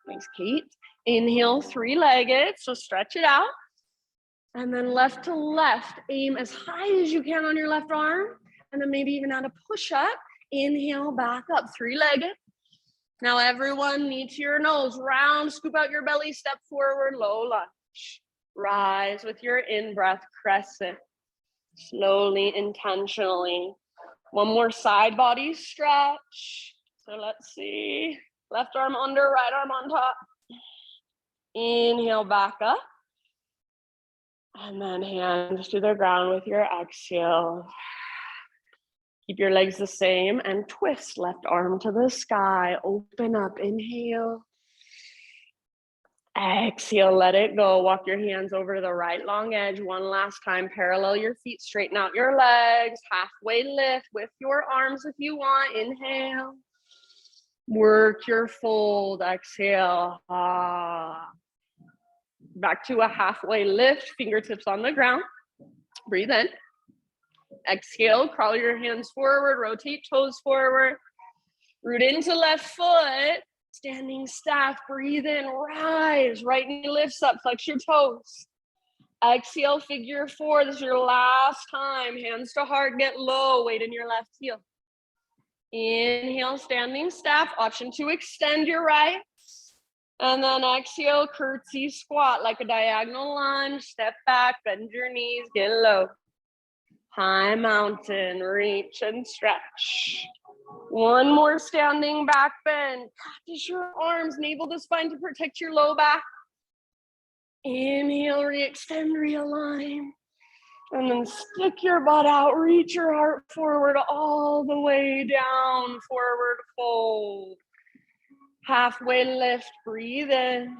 Thanks, Kate. Inhale, three-legged, so stretch it out. And then left to left, aim as high as you can on your left arm. And then maybe even add a push-up. Inhale, back up, three-legged. Now everyone, knee to your nose, round, scoop out your belly, step forward, low lunge. Rise with your in-breath, crescent. Slowly, intentionally. One more side body stretch. So let's see. Left arm under, right arm on top. Inhale, back up. And then hands to the ground with your exhale. Keep your legs the same and twist. Left arm to the sky. Open up, inhale. Exhale, let it go. Walk your hands over to the right long edge. One last time, parallel your feet, straighten out your legs. Halfway lift with your arms if you want. Inhale. Work your fold. Exhale. Back to a halfway lift, fingertips on the ground. Breathe in. Exhale, crawl your hands forward, rotate toes forward. Root into left foot. Standing staff, breathe in, rise. Right knee lifts up, flex your toes. Exhale, figure four. This is your last time. Hands to heart, get low. Weight in your left heel. Inhale, standing staff. Option to extend your right. And then exhale, curtsy squat like a diagonal lunge. Step back, bend your knees, get low. High mountain, reach and stretch. One more standing back bend. Practice your arms, navel to spine to protect your low back. Inhale, re-extend, realign. And then stick your butt out, reach your heart forward all the way down, forward fold. Halfway lift, breathe in.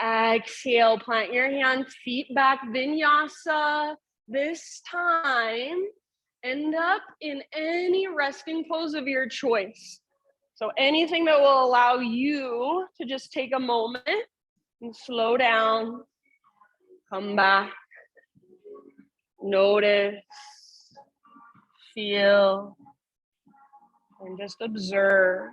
Exhale, plant your hands, feet back, vinyasa. This time, end up in any resting pose of your choice. So anything that will allow you to just take a moment and slow down, come back, notice, feel, and just observe.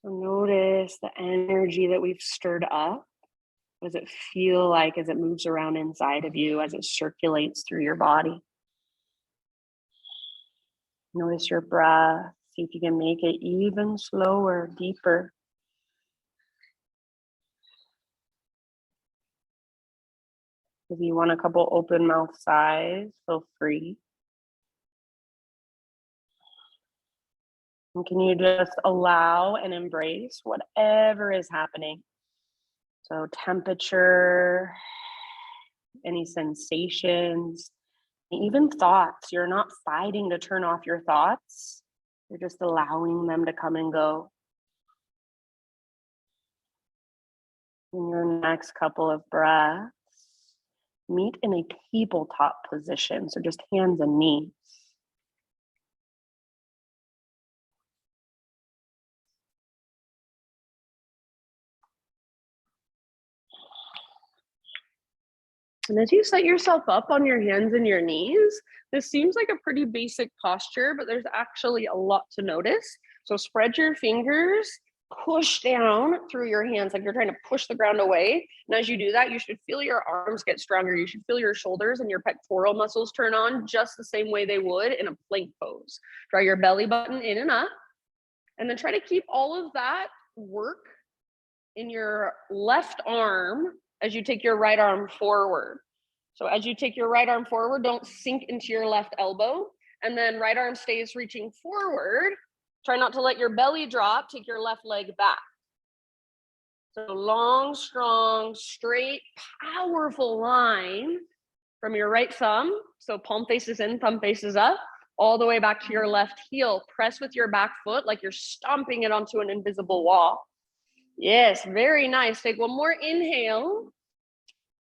So notice the energy that we've stirred up. What does it feel like as it moves around inside of you, as it circulates through your body? Notice your breath. See if you can make it even slower, deeper. If you want a couple open mouth sighs, feel free. And can you just allow and embrace whatever is happening? So temperature, any sensations, even thoughts. You're not fighting to turn off your thoughts. You're just allowing them to come and go. In your next couple of breaths, meet in a tabletop position. So just hands and knees. And as you set yourself up on your hands and your knees, this seems like a pretty basic posture, but there's actually a lot to notice. So spread your fingers, push down through your hands like you're trying to push the ground away. And as you do that, you should feel your arms get stronger. You should feel your shoulders and your pectoral muscles turn on just the same way they would in a plank pose. Draw your belly button in and up, and then try to keep all of that work in your left arm as you take your right arm forward. So as you take your right arm forward, don't sink into your left elbow. And then right arm stays reaching forward. Try not to let your belly drop. Take your left leg back. So long, strong, straight, powerful line from your right thumb. So palm faces in, thumb faces up, all the way back to your left heel. Press with your back foot like you're stomping it onto an invisible wall. Yes, very nice. Take one more inhale.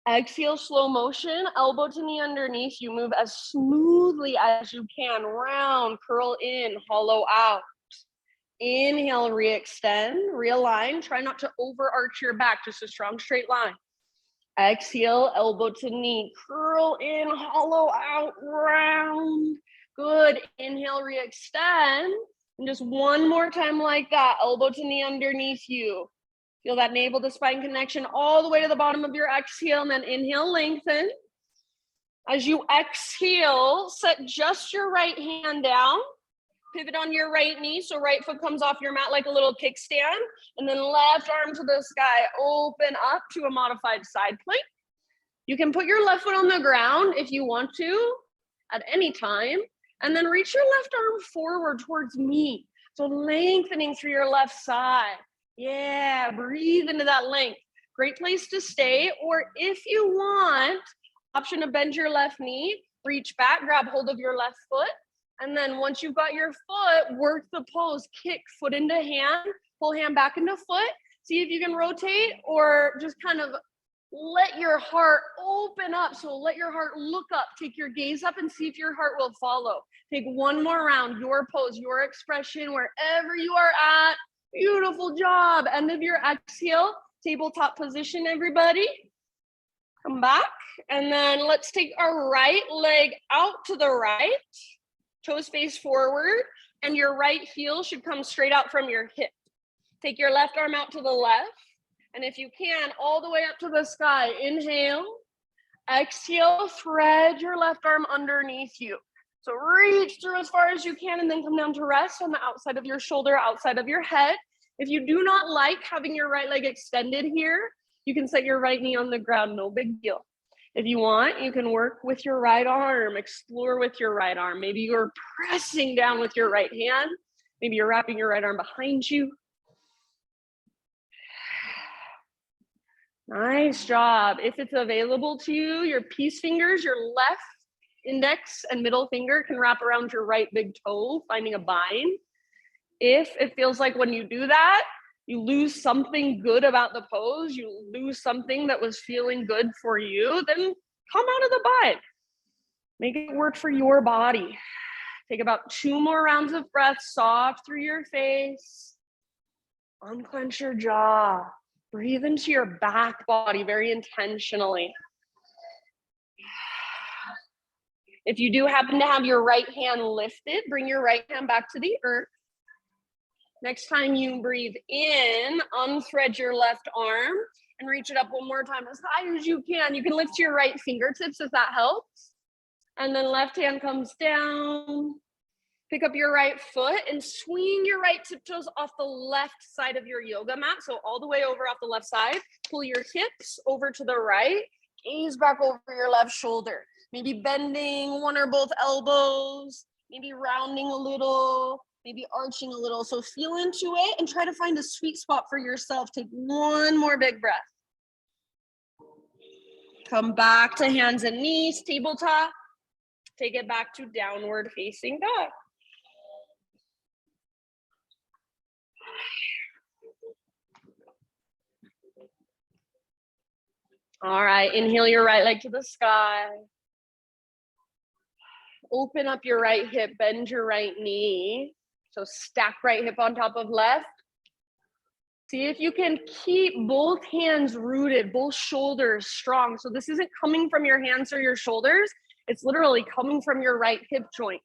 Exhale, slow motion, elbow to knee underneath. You move as smoothly as you can. Round, curl in, hollow out. Inhale, re-extend, realign. Try not to overarch your back, just a strong straight line. Exhale, elbow to knee, curl in, hollow out, round. Good. Inhale, re-extend. And just one more time like that, elbow to knee underneath you. Feel that navel to spine connection all the way to the bottom of your exhale, and then inhale, lengthen. As you exhale, set just your right hand down. Pivot on your right knee, so right foot comes off your mat like a little kickstand, and then left arm to the sky. Open up to a modified side plank. You can put your left foot on the ground if you want to at any time, and then reach your left arm forward towards me. So lengthening through your left side. Yeah, breathe into that length. Great place to stay. Or if you want, option to bend your left knee, reach back, grab hold of your left foot. And then once you've got your foot, work the pose, kick foot into hand, pull hand back into foot. See if you can rotate or just kind of let your heart open up. So let your heart look up, take your gaze up and see if your heart will follow. Take one more round, your pose, your expression, wherever you are at. Beautiful job. End of your exhale, tabletop position, everybody. Come back. And then let's take our right leg out to the right. Toes face forward. And your right heel should come straight out from your hip. Take your left arm out to the left. And if you can, all the way up to the sky. Inhale. Exhale. Thread your left arm underneath you. So reach through as far as you can and then come down to rest on the outside of your shoulder, outside of your head. If you do not like having your right leg extended here, you can set your right knee on the ground, no big deal. If you want, you can work with your right arm, explore with your right arm. Maybe you're pressing down with your right hand. Maybe you're wrapping your right arm behind you. Nice job. If it's available to you, your peace fingers, your left index and middle finger can wrap around your right big toe, finding a bind. If it feels like when you do that, you lose something good about the pose, you lose something that was feeling good for you, then come out of the bind. Make it work for your body. Take about 2 more rounds of breath, soft through your face. Unclench your jaw. Breathe into your back body very intentionally. If you do happen to have your right hand lifted, bring your right hand back to the earth. Next time you breathe in, unthread your left arm and reach it up one more time as high as you can. You can lift your right fingertips if that helps. And then left hand comes down. Pick up your right foot and swing your right tiptoes off the left side of your yoga mat. So all the way over off the left side. Pull your hips over to the right. Gaze back over your left shoulder. Maybe bending one or both elbows, maybe rounding a little, maybe arching a little. So feel into it and try to find a sweet spot for yourself. Take one more big breath. Come back to hands and knees, tabletop. Take it back to downward facing dog. All right, inhale your right leg to the sky. Open up your right hip, bend your right knee. So stack right hip on top of left. See if you can keep both hands rooted, both shoulders strong. So this isn't coming from your hands or your shoulders. It's literally coming from your right hip joint.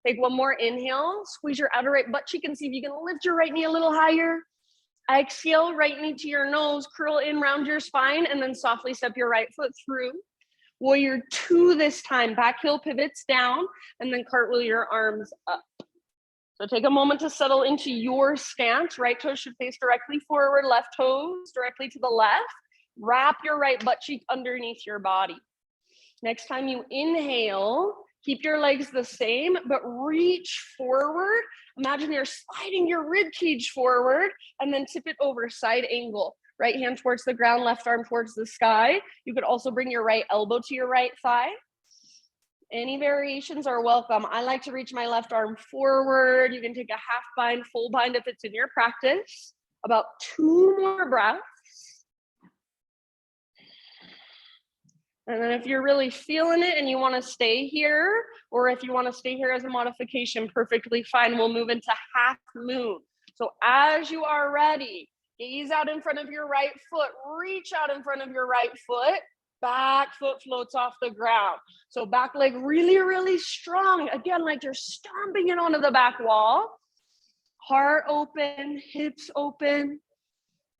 Take one more inhale, squeeze your outer right butt cheek and see if you can lift your right knee a little higher. Exhale, right knee to your nose, curl in, round your spine, and then softly step your right foot through. Warrior 2 this time, back heel pivots down, and then cartwheel your arms up. So take a moment to settle into your stance. Right toes should face directly forward, left toes directly to the left. Wrap your right butt cheek underneath your body. Next time you inhale, keep your legs the same, but reach forward. Imagine you're sliding your rib cage forward and then tip it over, side angle. Right hand towards the ground, left arm towards the sky. You could also bring your right elbow to your right thigh. Any variations are welcome. I like to reach my left arm forward. You can take a half bind, full bind if it's in your practice. About 2 more breaths. And then if you're really feeling it and you want to stay here, or if you want to stay here as a modification, perfectly fine. We'll move into half moon. So as you are ready, gaze out in front of your right foot, reach out in front of your right foot, back foot floats off the ground. So back leg really, really strong. Again, like you're stomping it onto the back wall. Heart open, hips open.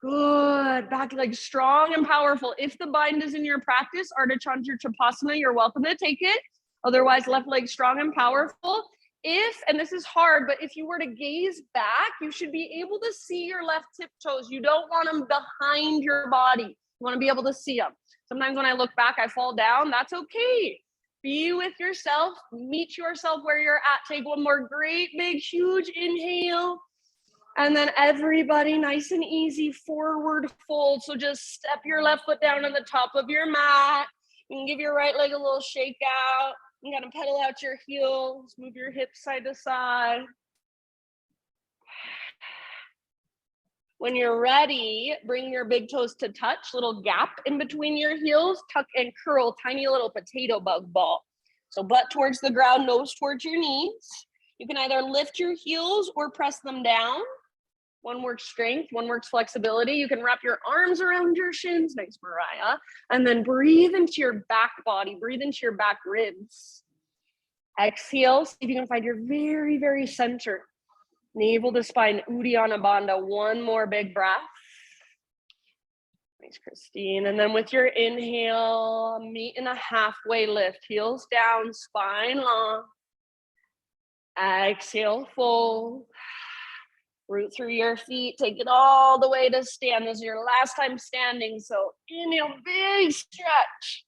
Good. Back leg strong and powerful. If the bind is in your practice, Ardha Chandra Trikonasana, you're welcome to take it. Otherwise, left leg strong and powerful. If, and this is hard, but if you were to gaze back, you should be able to see your left tiptoes. You don't want them behind your body. You want to be able to see them. Sometimes when I look back, I fall down. That's okay. Be with yourself. Meet yourself where you're at. Take one more great, big, huge inhale. And then everybody nice and easy, forward fold. So just step your left foot down on the top of your mat. You can give your right leg a little shake out. You gotta pedal out your heels, move your hips side to side. When you're ready, bring your big toes to touch, little gap in between your heels, tuck and curl, tiny little potato bug ball. So butt towards the ground, nose towards your knees. You can either lift your heels or press them down. One works strength, one works flexibility. You can wrap your arms around your shins, nice Mariah, and then breathe into your back body, breathe into your back ribs. Exhale, see if you can find your very, very center. Navel to spine, Uddiyana Bandha. One more big breath. Thanks, Christine. And then with your inhale, meet in a halfway lift. Heels down, spine long. Exhale, fold. Root through your feet. Take it all the way to stand. This is your last time standing. So inhale, big stretch.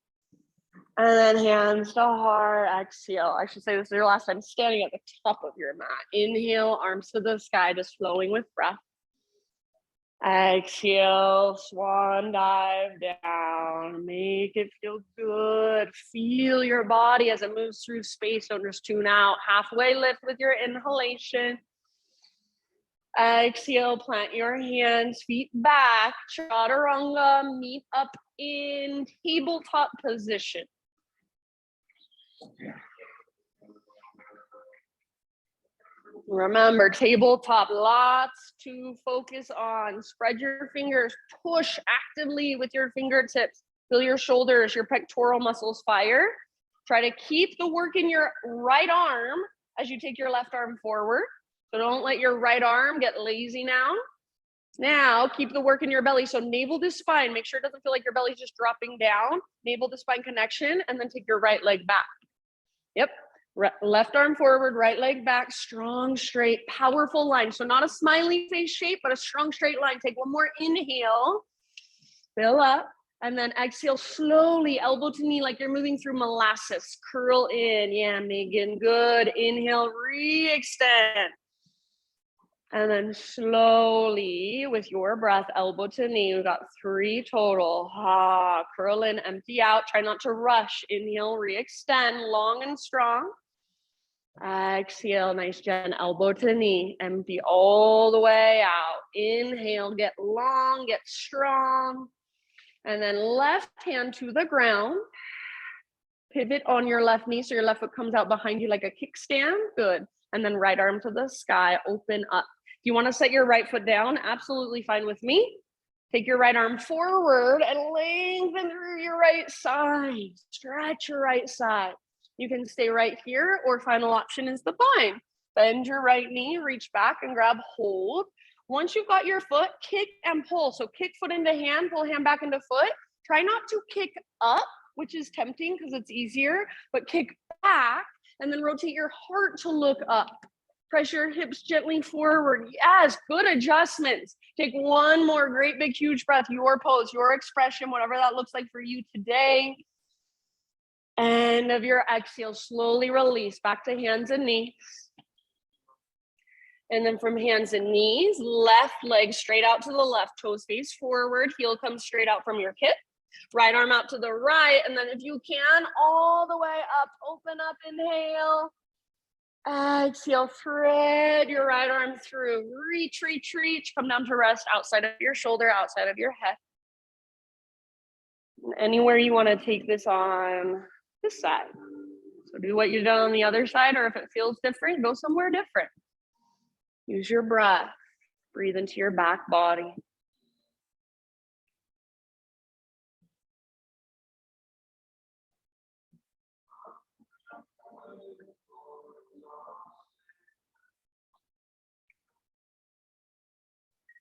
And then hands to heart. Exhale. I should say this is your last time standing at the top of your mat. Inhale, arms to the sky, just flowing with breath. Exhale, swan dive down. Make it feel good. Feel your body as it moves through space. Don't just tune out. Halfway lift with your inhalation. Exhale, plant your hands, feet back. Chaturanga, meet up in tabletop position. Remember, tabletop, lots to focus on. Spread your fingers, push actively with your fingertips. Feel your shoulders, your pectoral muscles fire. Try to keep the work in your right arm as you take your left arm forward. So don't let your right arm get lazy now. Now, keep the work in your belly. So navel to spine. Make sure it doesn't feel like your belly's just dropping down. Navel to spine connection, and then take your right leg back. Yep. Left arm forward, right leg back, strong, straight, powerful line. So not a smiley face shape, but a strong, straight line. Take one more inhale. Fill up. And then exhale slowly, elbow to knee, like you're moving through molasses. Curl in. Yeah, Megan, good. Inhale, re-extend. And then slowly, with your breath, elbow to knee. We've got 3 total. Curl in, empty out. Try not to rush. Inhale, re-extend, long and strong. Exhale, nice, Jen. Elbow to knee. Empty all the way out. Inhale, get long, get strong. And then left hand to the ground. Pivot on your left knee so your left foot comes out behind you like a kickstand. Good. And then right arm to the sky, open up. If you want to set your right foot down, absolutely fine with me. Take your right arm forward and lengthen through your right side. Stretch your right side. You can stay right here, or final option is the bind. Bend your right knee, reach back and grab hold. Once you've got your foot, kick and pull. So kick foot into hand, pull hand back into foot. Try not to kick up, which is tempting because it's easier, but kick back and then rotate your heart to look up. Press your hips gently forward. Yes, good adjustments. Take one more great big huge breath, your pose, your expression, whatever that looks like for you today. End of your exhale, slowly release back to hands and knees. And then from hands and knees, left leg straight out to the left, toes face forward, heel comes straight out from your hip. Right arm out to the right, and then if you can, all the way up, open up, inhale. Exhale, thread your right arm through. Reach, reach, reach. Come down to rest outside of your shoulder, outside of your head. And anywhere you want to take this on this side. So do what you've done on the other side, or if it feels different, go somewhere different. Use your breath. Breathe into your back body.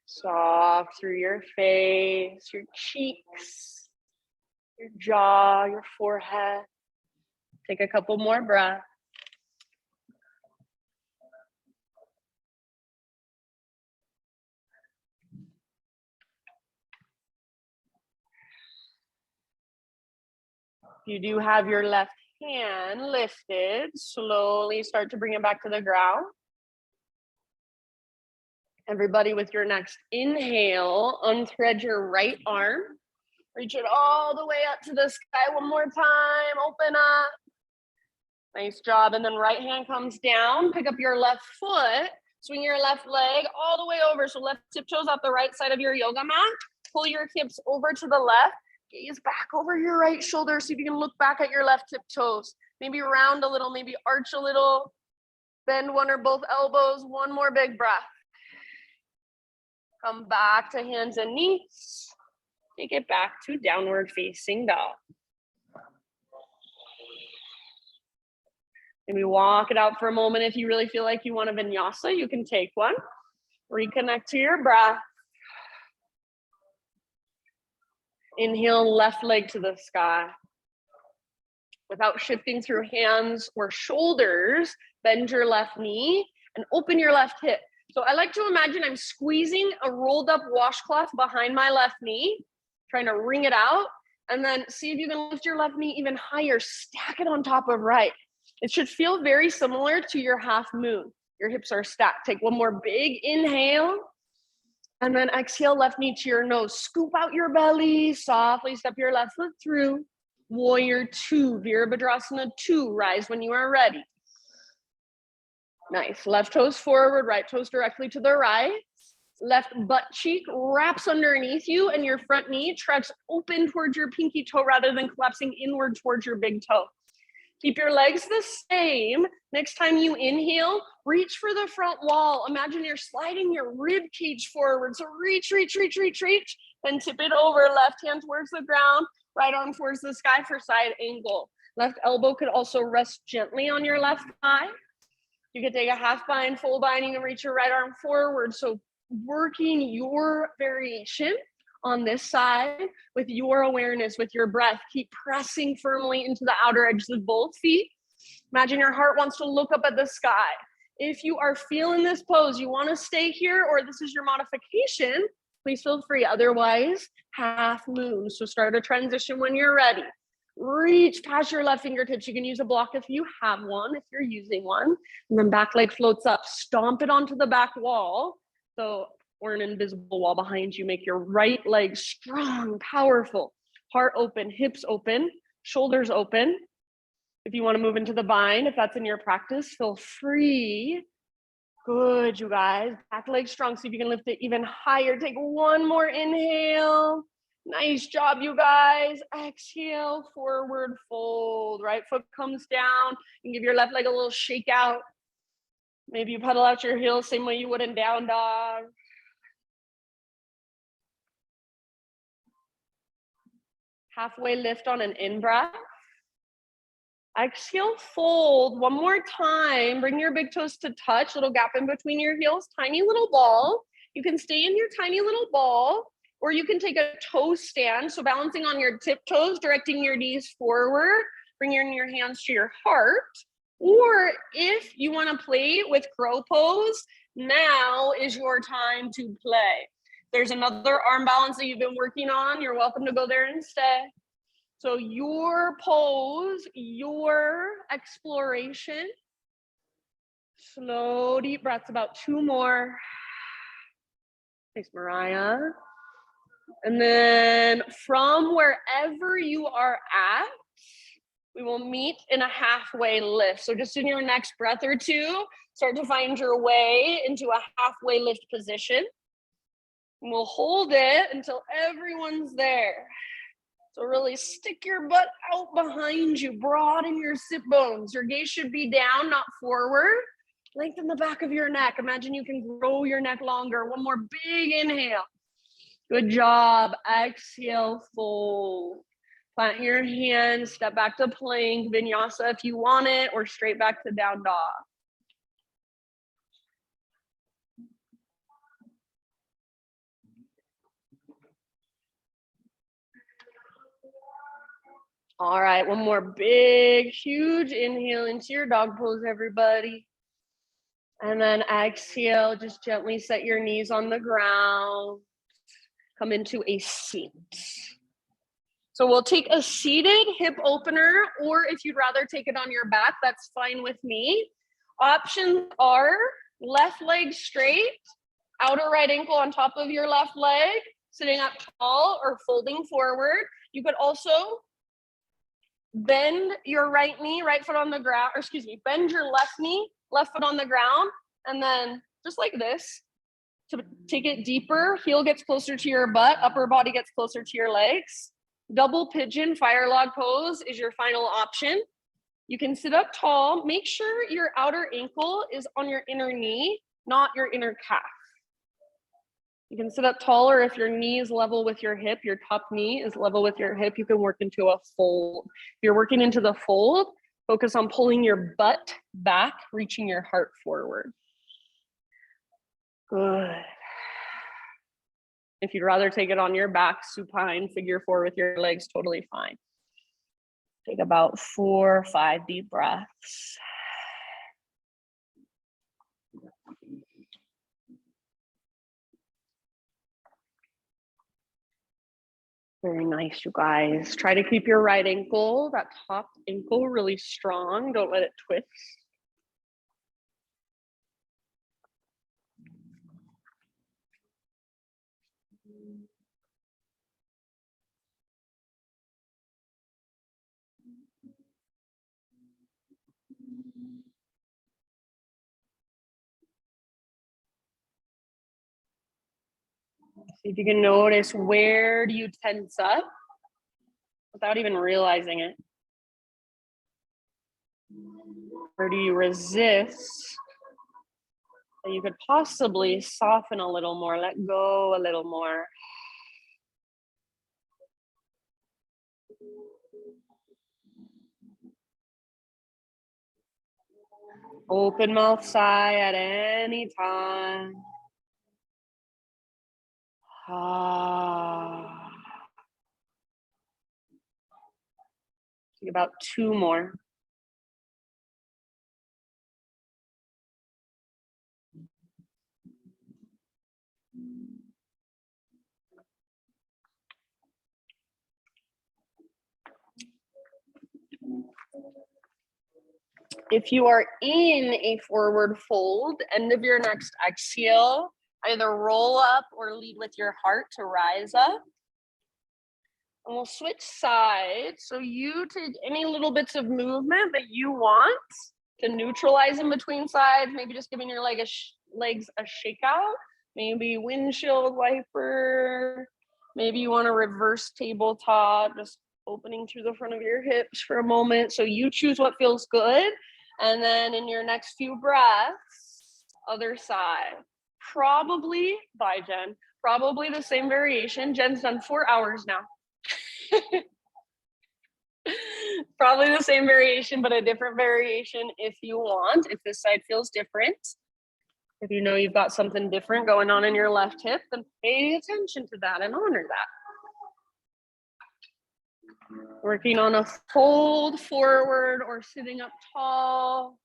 Soft through your face, your cheeks, your jaw, your forehead. Take a couple more breaths. You do have your left hand lifted. Slowly start to bring it back to the ground. Everybody, with your next inhale, unthread your right arm. Reach it all the way up to the sky one more time. Open up. Nice job. And then right hand comes down. Pick up your left foot. Swing your left leg all the way over. So left tiptoes off the right side of your yoga mat. Pull your hips over to the left. Gaze back over your right shoulder. See if you can look back at your left tiptoes. Maybe round a little, maybe arch a little. Bend one or both elbows. One more big breath. Come back to hands and knees. Take it back to downward facing dog. Maybe walk it out for a moment. If you really feel like you want a vinyasa, you can take one. Reconnect to your breath. Inhale, left leg to the sky. Without shifting through hands or shoulders, bend your left knee and open your left hip. So I like to imagine I'm squeezing a rolled up washcloth behind my left knee, trying to wring it out, and then see if you can lift your left knee even higher, stack it on top of right. It should feel very similar to your half moon. Your hips are stacked. Take one more big inhale, and then exhale, left knee to your nose. Scoop out your belly, softly step your left foot through. Warrior 2, Virabhadrasana 2, rise when you are ready. Nice, left toes forward, right toes directly to the right. Left butt cheek wraps underneath you and your front knee tracks open towards your pinky toe rather than collapsing inward towards your big toe. Keep your legs the same. Next time you inhale, reach for the front wall. Imagine you're sliding your rib cage forward. So reach, reach, reach, reach, reach. Then tip it over, left hand towards the ground, right arm towards the sky for side angle. Left elbow could also rest gently on your left thigh. You could take a half bind, full binding, and reach your right arm forward. So working your variation on this side with your awareness, with your breath. Keep pressing firmly into the outer edges of both feet. Imagine your heart wants to look up at the sky. If you are feeling this pose, you want to stay here, or this is your modification, please feel free. Otherwise, half moon. So start a transition when you're ready. Reach past your left fingertips. You can use a block if you have one, if you're using one. And then back leg floats up. Stomp it onto the back wall. So, or an invisible wall behind you. Make your right leg strong, powerful. Heart open, hips open, shoulders open. If you want to move into the bind, if that's in your practice, feel free. Good, you guys. Back leg strong. See if you can lift it even higher. Take one more inhale. Nice job, you guys. Exhale, forward fold. Right foot comes down. You can give your left leg a little shake out. Maybe you pedal out your heels same way you would in down dog. Halfway lift on an in-breath. Exhale, fold. One more time. Bring your big toes to touch. Little gap in between your heels. Tiny little ball. You can stay in your tiny little ball, or you can take a toe stand. So balancing on your tiptoes, directing your knees forward. Bringing your hands to your heart. Or if you want to play with crow pose, now is your time to play. There's another arm balance that you've been working on. You're welcome to go there and stay. So your pose, your exploration. Slow, deep breaths, about 2 more. Thanks, Mariah. And then from wherever you are at, we will meet in a halfway lift. So just in your next breath or two, start to find your way into a halfway lift position. And we'll hold it until everyone's there. So really stick your butt out behind you, broaden your sit bones. Your gaze should be down, not forward. Lengthen the back of your neck. Imagine you can grow your neck longer. One more big inhale. Good job. Exhale, fold. Plant your hands, step back to plank, vinyasa if you want it, or straight back to down dog. All right, one more big, huge inhale into your dog pose, everybody. And then exhale, just gently set your knees on the ground. Come into a seat. So we'll take a seated hip opener, or if you'd rather take it on your back, that's fine with me. Options are left leg straight, outer right ankle on top of your left leg, sitting up tall or folding forward. You could also bend your right knee, right foot on the ground, or excuse me, bend your left knee, left foot on the ground, and then just like this, to take it deeper, heel gets closer to your butt, upper body gets closer to your legs. Double pigeon, fire log pose is your final option. You can sit up tall. Make sure your outer ankle is on your inner knee, not your inner calf. You can sit up taller if your knee is level with your hip, your top knee is level with your hip, you can work into a fold. If you're working into the fold, focus on pulling your butt back, reaching your heart forward. Good. If you'd rather take it on your back, supine, figure 4 with your legs, totally fine. Take about 4 or 5 deep breaths. Very nice, you guys. Try to keep your right ankle, that top ankle, really strong. Don't let it twist. See if you can notice, where do you tense up without even realizing it? Where do you resist that you could possibly soften a little more, let go a little more? Open mouth sigh at any time. Take about 2 more. If you are in a forward fold, end of your next exhale, either roll up or lead with your heart to rise up. And we'll switch sides. So you take any little bits of movement that you want to neutralize in between sides, maybe just giving your legs a shake out, maybe windshield wiper, maybe you want to reverse tabletop, just opening through the front of your hips for a moment. So you choose what feels good. And then in your next few breaths, other side. Probably, bye Jen, probably the same variation. Jen's done 4 hours now. Probably the same variation, but a different variation if you want, if this side feels different. If you know you've got something different going on in your left hip, then pay attention to that and honor that. Working on a fold forward or sitting up tall.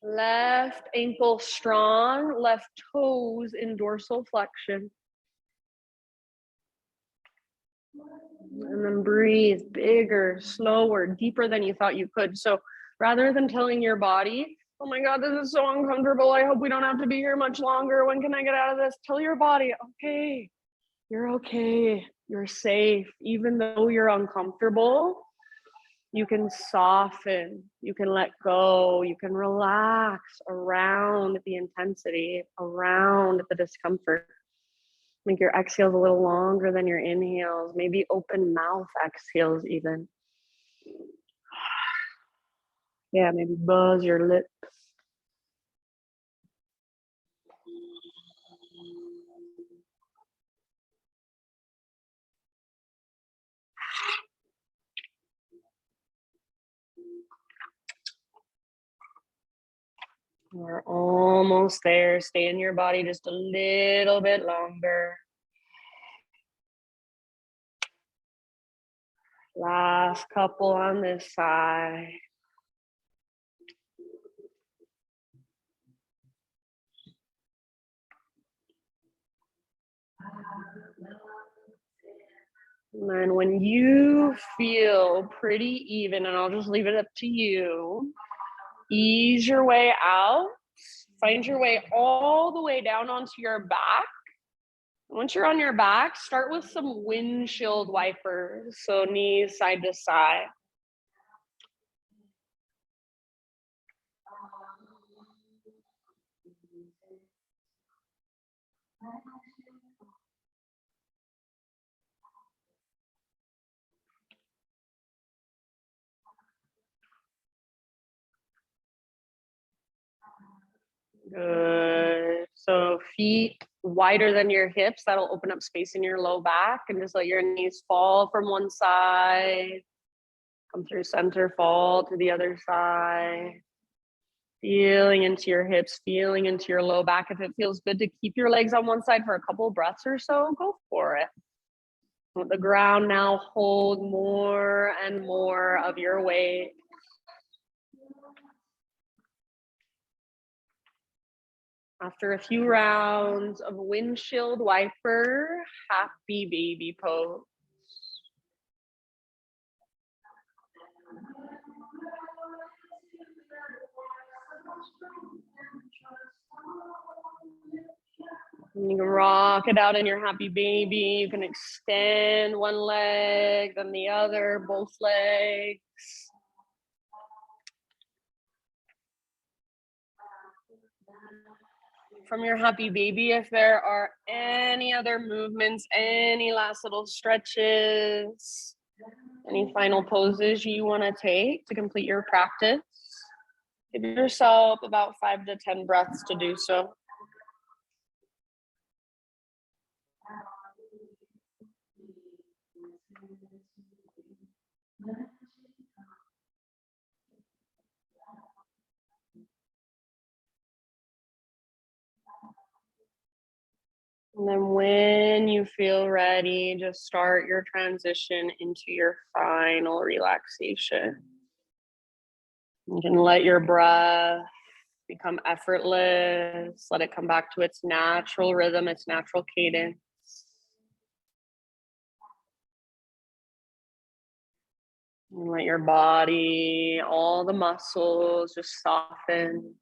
Left ankle strong, left toes in dorsal flexion. And then breathe bigger, slower, deeper than you thought you could. So rather than telling your body, oh my God, this is so uncomfortable, I hope we don't have to be here much longer, when can I get out of this? Tell your body, okay, you're safe. Even though you're uncomfortable, you can soften, you can let go, you can relax around the intensity, around the discomfort. Make your exhales a little longer than your inhales, maybe open mouth exhales even. Yeah, maybe buzz your lips. We're almost there. Stay in your body just a little bit longer. Last couple on this side. And then when you feel pretty even, and I'll just leave it up to you, ease your way out. Find your way all the way down onto your back. Once you're on your back, start with some windshield wipers. So knees side to side. Good. So feet wider than your hips. That'll open up space in your low back, and just let your knees fall from one side. Come through center, fall to the other side. Feeling into your hips, feeling into your low back. If it feels good to keep your legs on one side for a couple of breaths or so, go for it. Let the ground now hold more and more of your weight. After a few rounds of windshield wiper, happy baby pose. You can rock it out in your happy baby. You can extend one leg, then the other, both legs. From your happy baby, if there are any other movements, any last little stretches, any final poses you want to take to complete your practice, give yourself about 5 to 10 breaths to do so. And then when you feel ready, just start your transition into your final relaxation. You can let your breath become effortless. Let it come back to its natural rhythm, its natural cadence. And let your body, all the muscles just soften.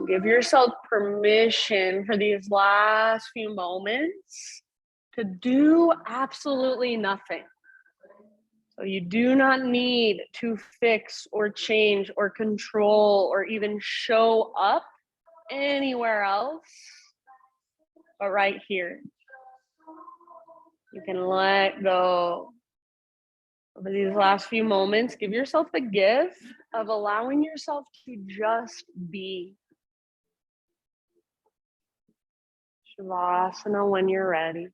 Give yourself permission for these last few moments to do absolutely nothing. So you do not need to fix or change or control or even show up anywhere else, but right here. You can let go. Over these last few moments, give yourself the gift of allowing yourself to just be. Shavasana when you're ready.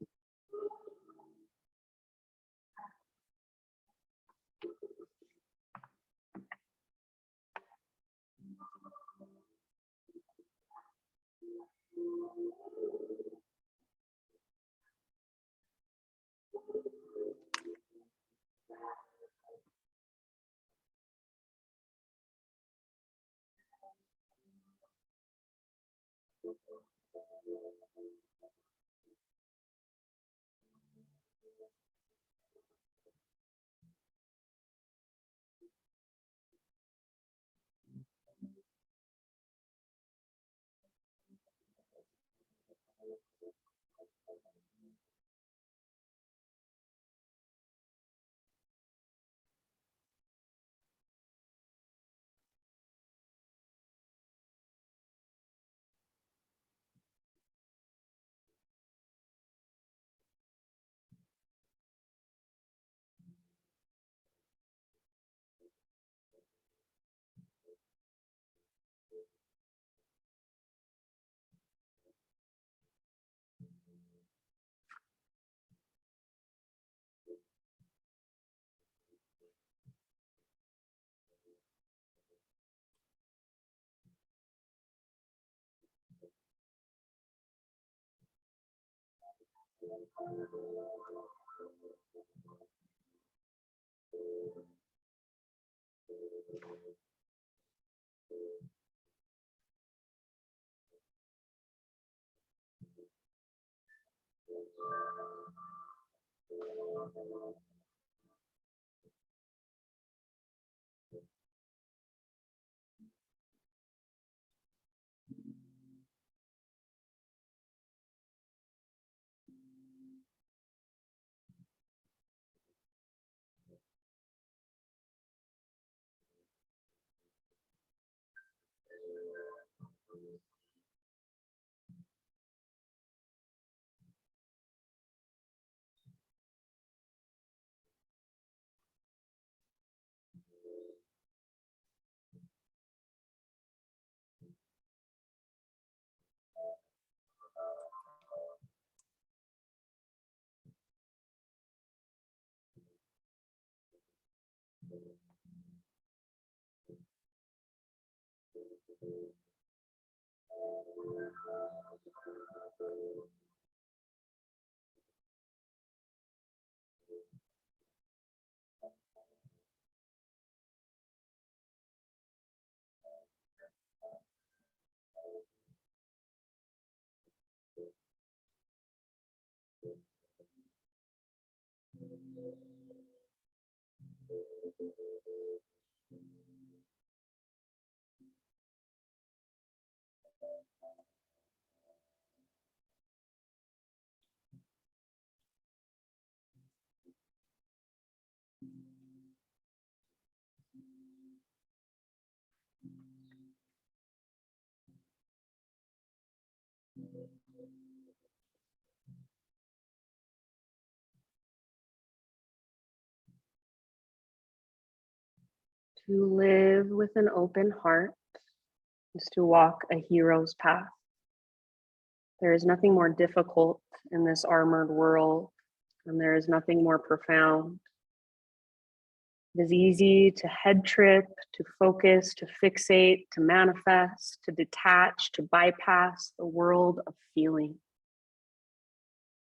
To live with an open heart is to walk a hero's path. There is nothing more difficult in this armored world, and there is nothing more profound. It is easy to head trip, to focus, to fixate, to manifest, to detach, to bypass the world of feeling.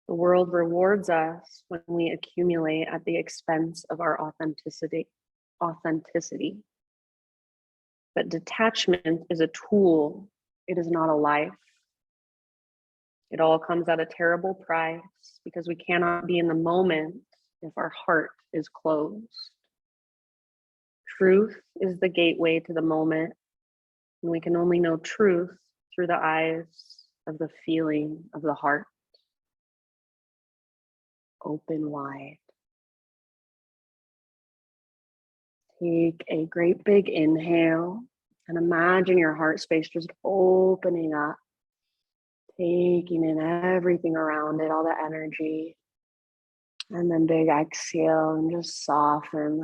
The world rewards us when we accumulate at the expense of our authenticity. But detachment is a tool, it is not a life. It all comes at a terrible price because we cannot be in the moment if our heart is closed. Truth is the gateway to the moment, and we can only know truth through the eyes of the feeling of the heart. Open wide. Take a great big inhale and imagine your heart space just opening up, taking in everything around it, all the energy. And then big exhale and just soften.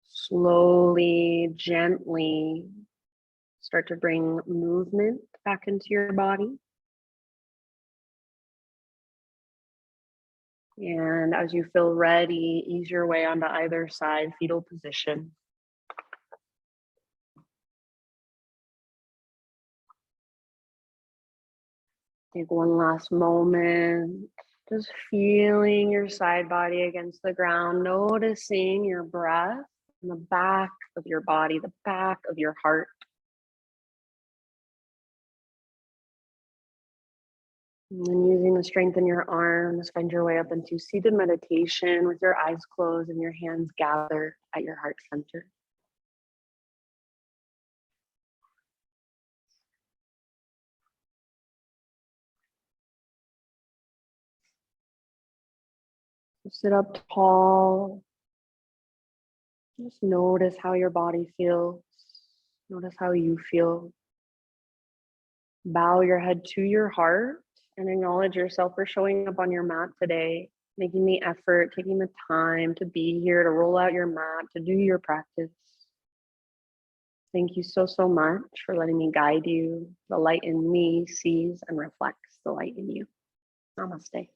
Slowly, gently start to bring movement back into your body. And as you feel ready, ease your way onto either side, fetal position. Take one last moment, just feeling your side body against the ground, noticing your breath in the back of your body, the back of your heart. And then using the strength in your arms, find your way up into seated meditation with your eyes closed and your hands gathered at your heart center. Sit up tall. Just notice how your body feels. Notice how you feel. Bow your head to your heart and acknowledge yourself for showing up on your mat today, making the effort, taking the time to be here, to roll out your mat, to do your practice. Thank you so, so much for letting me guide you. The light in me sees and reflects the light in you. Namaste.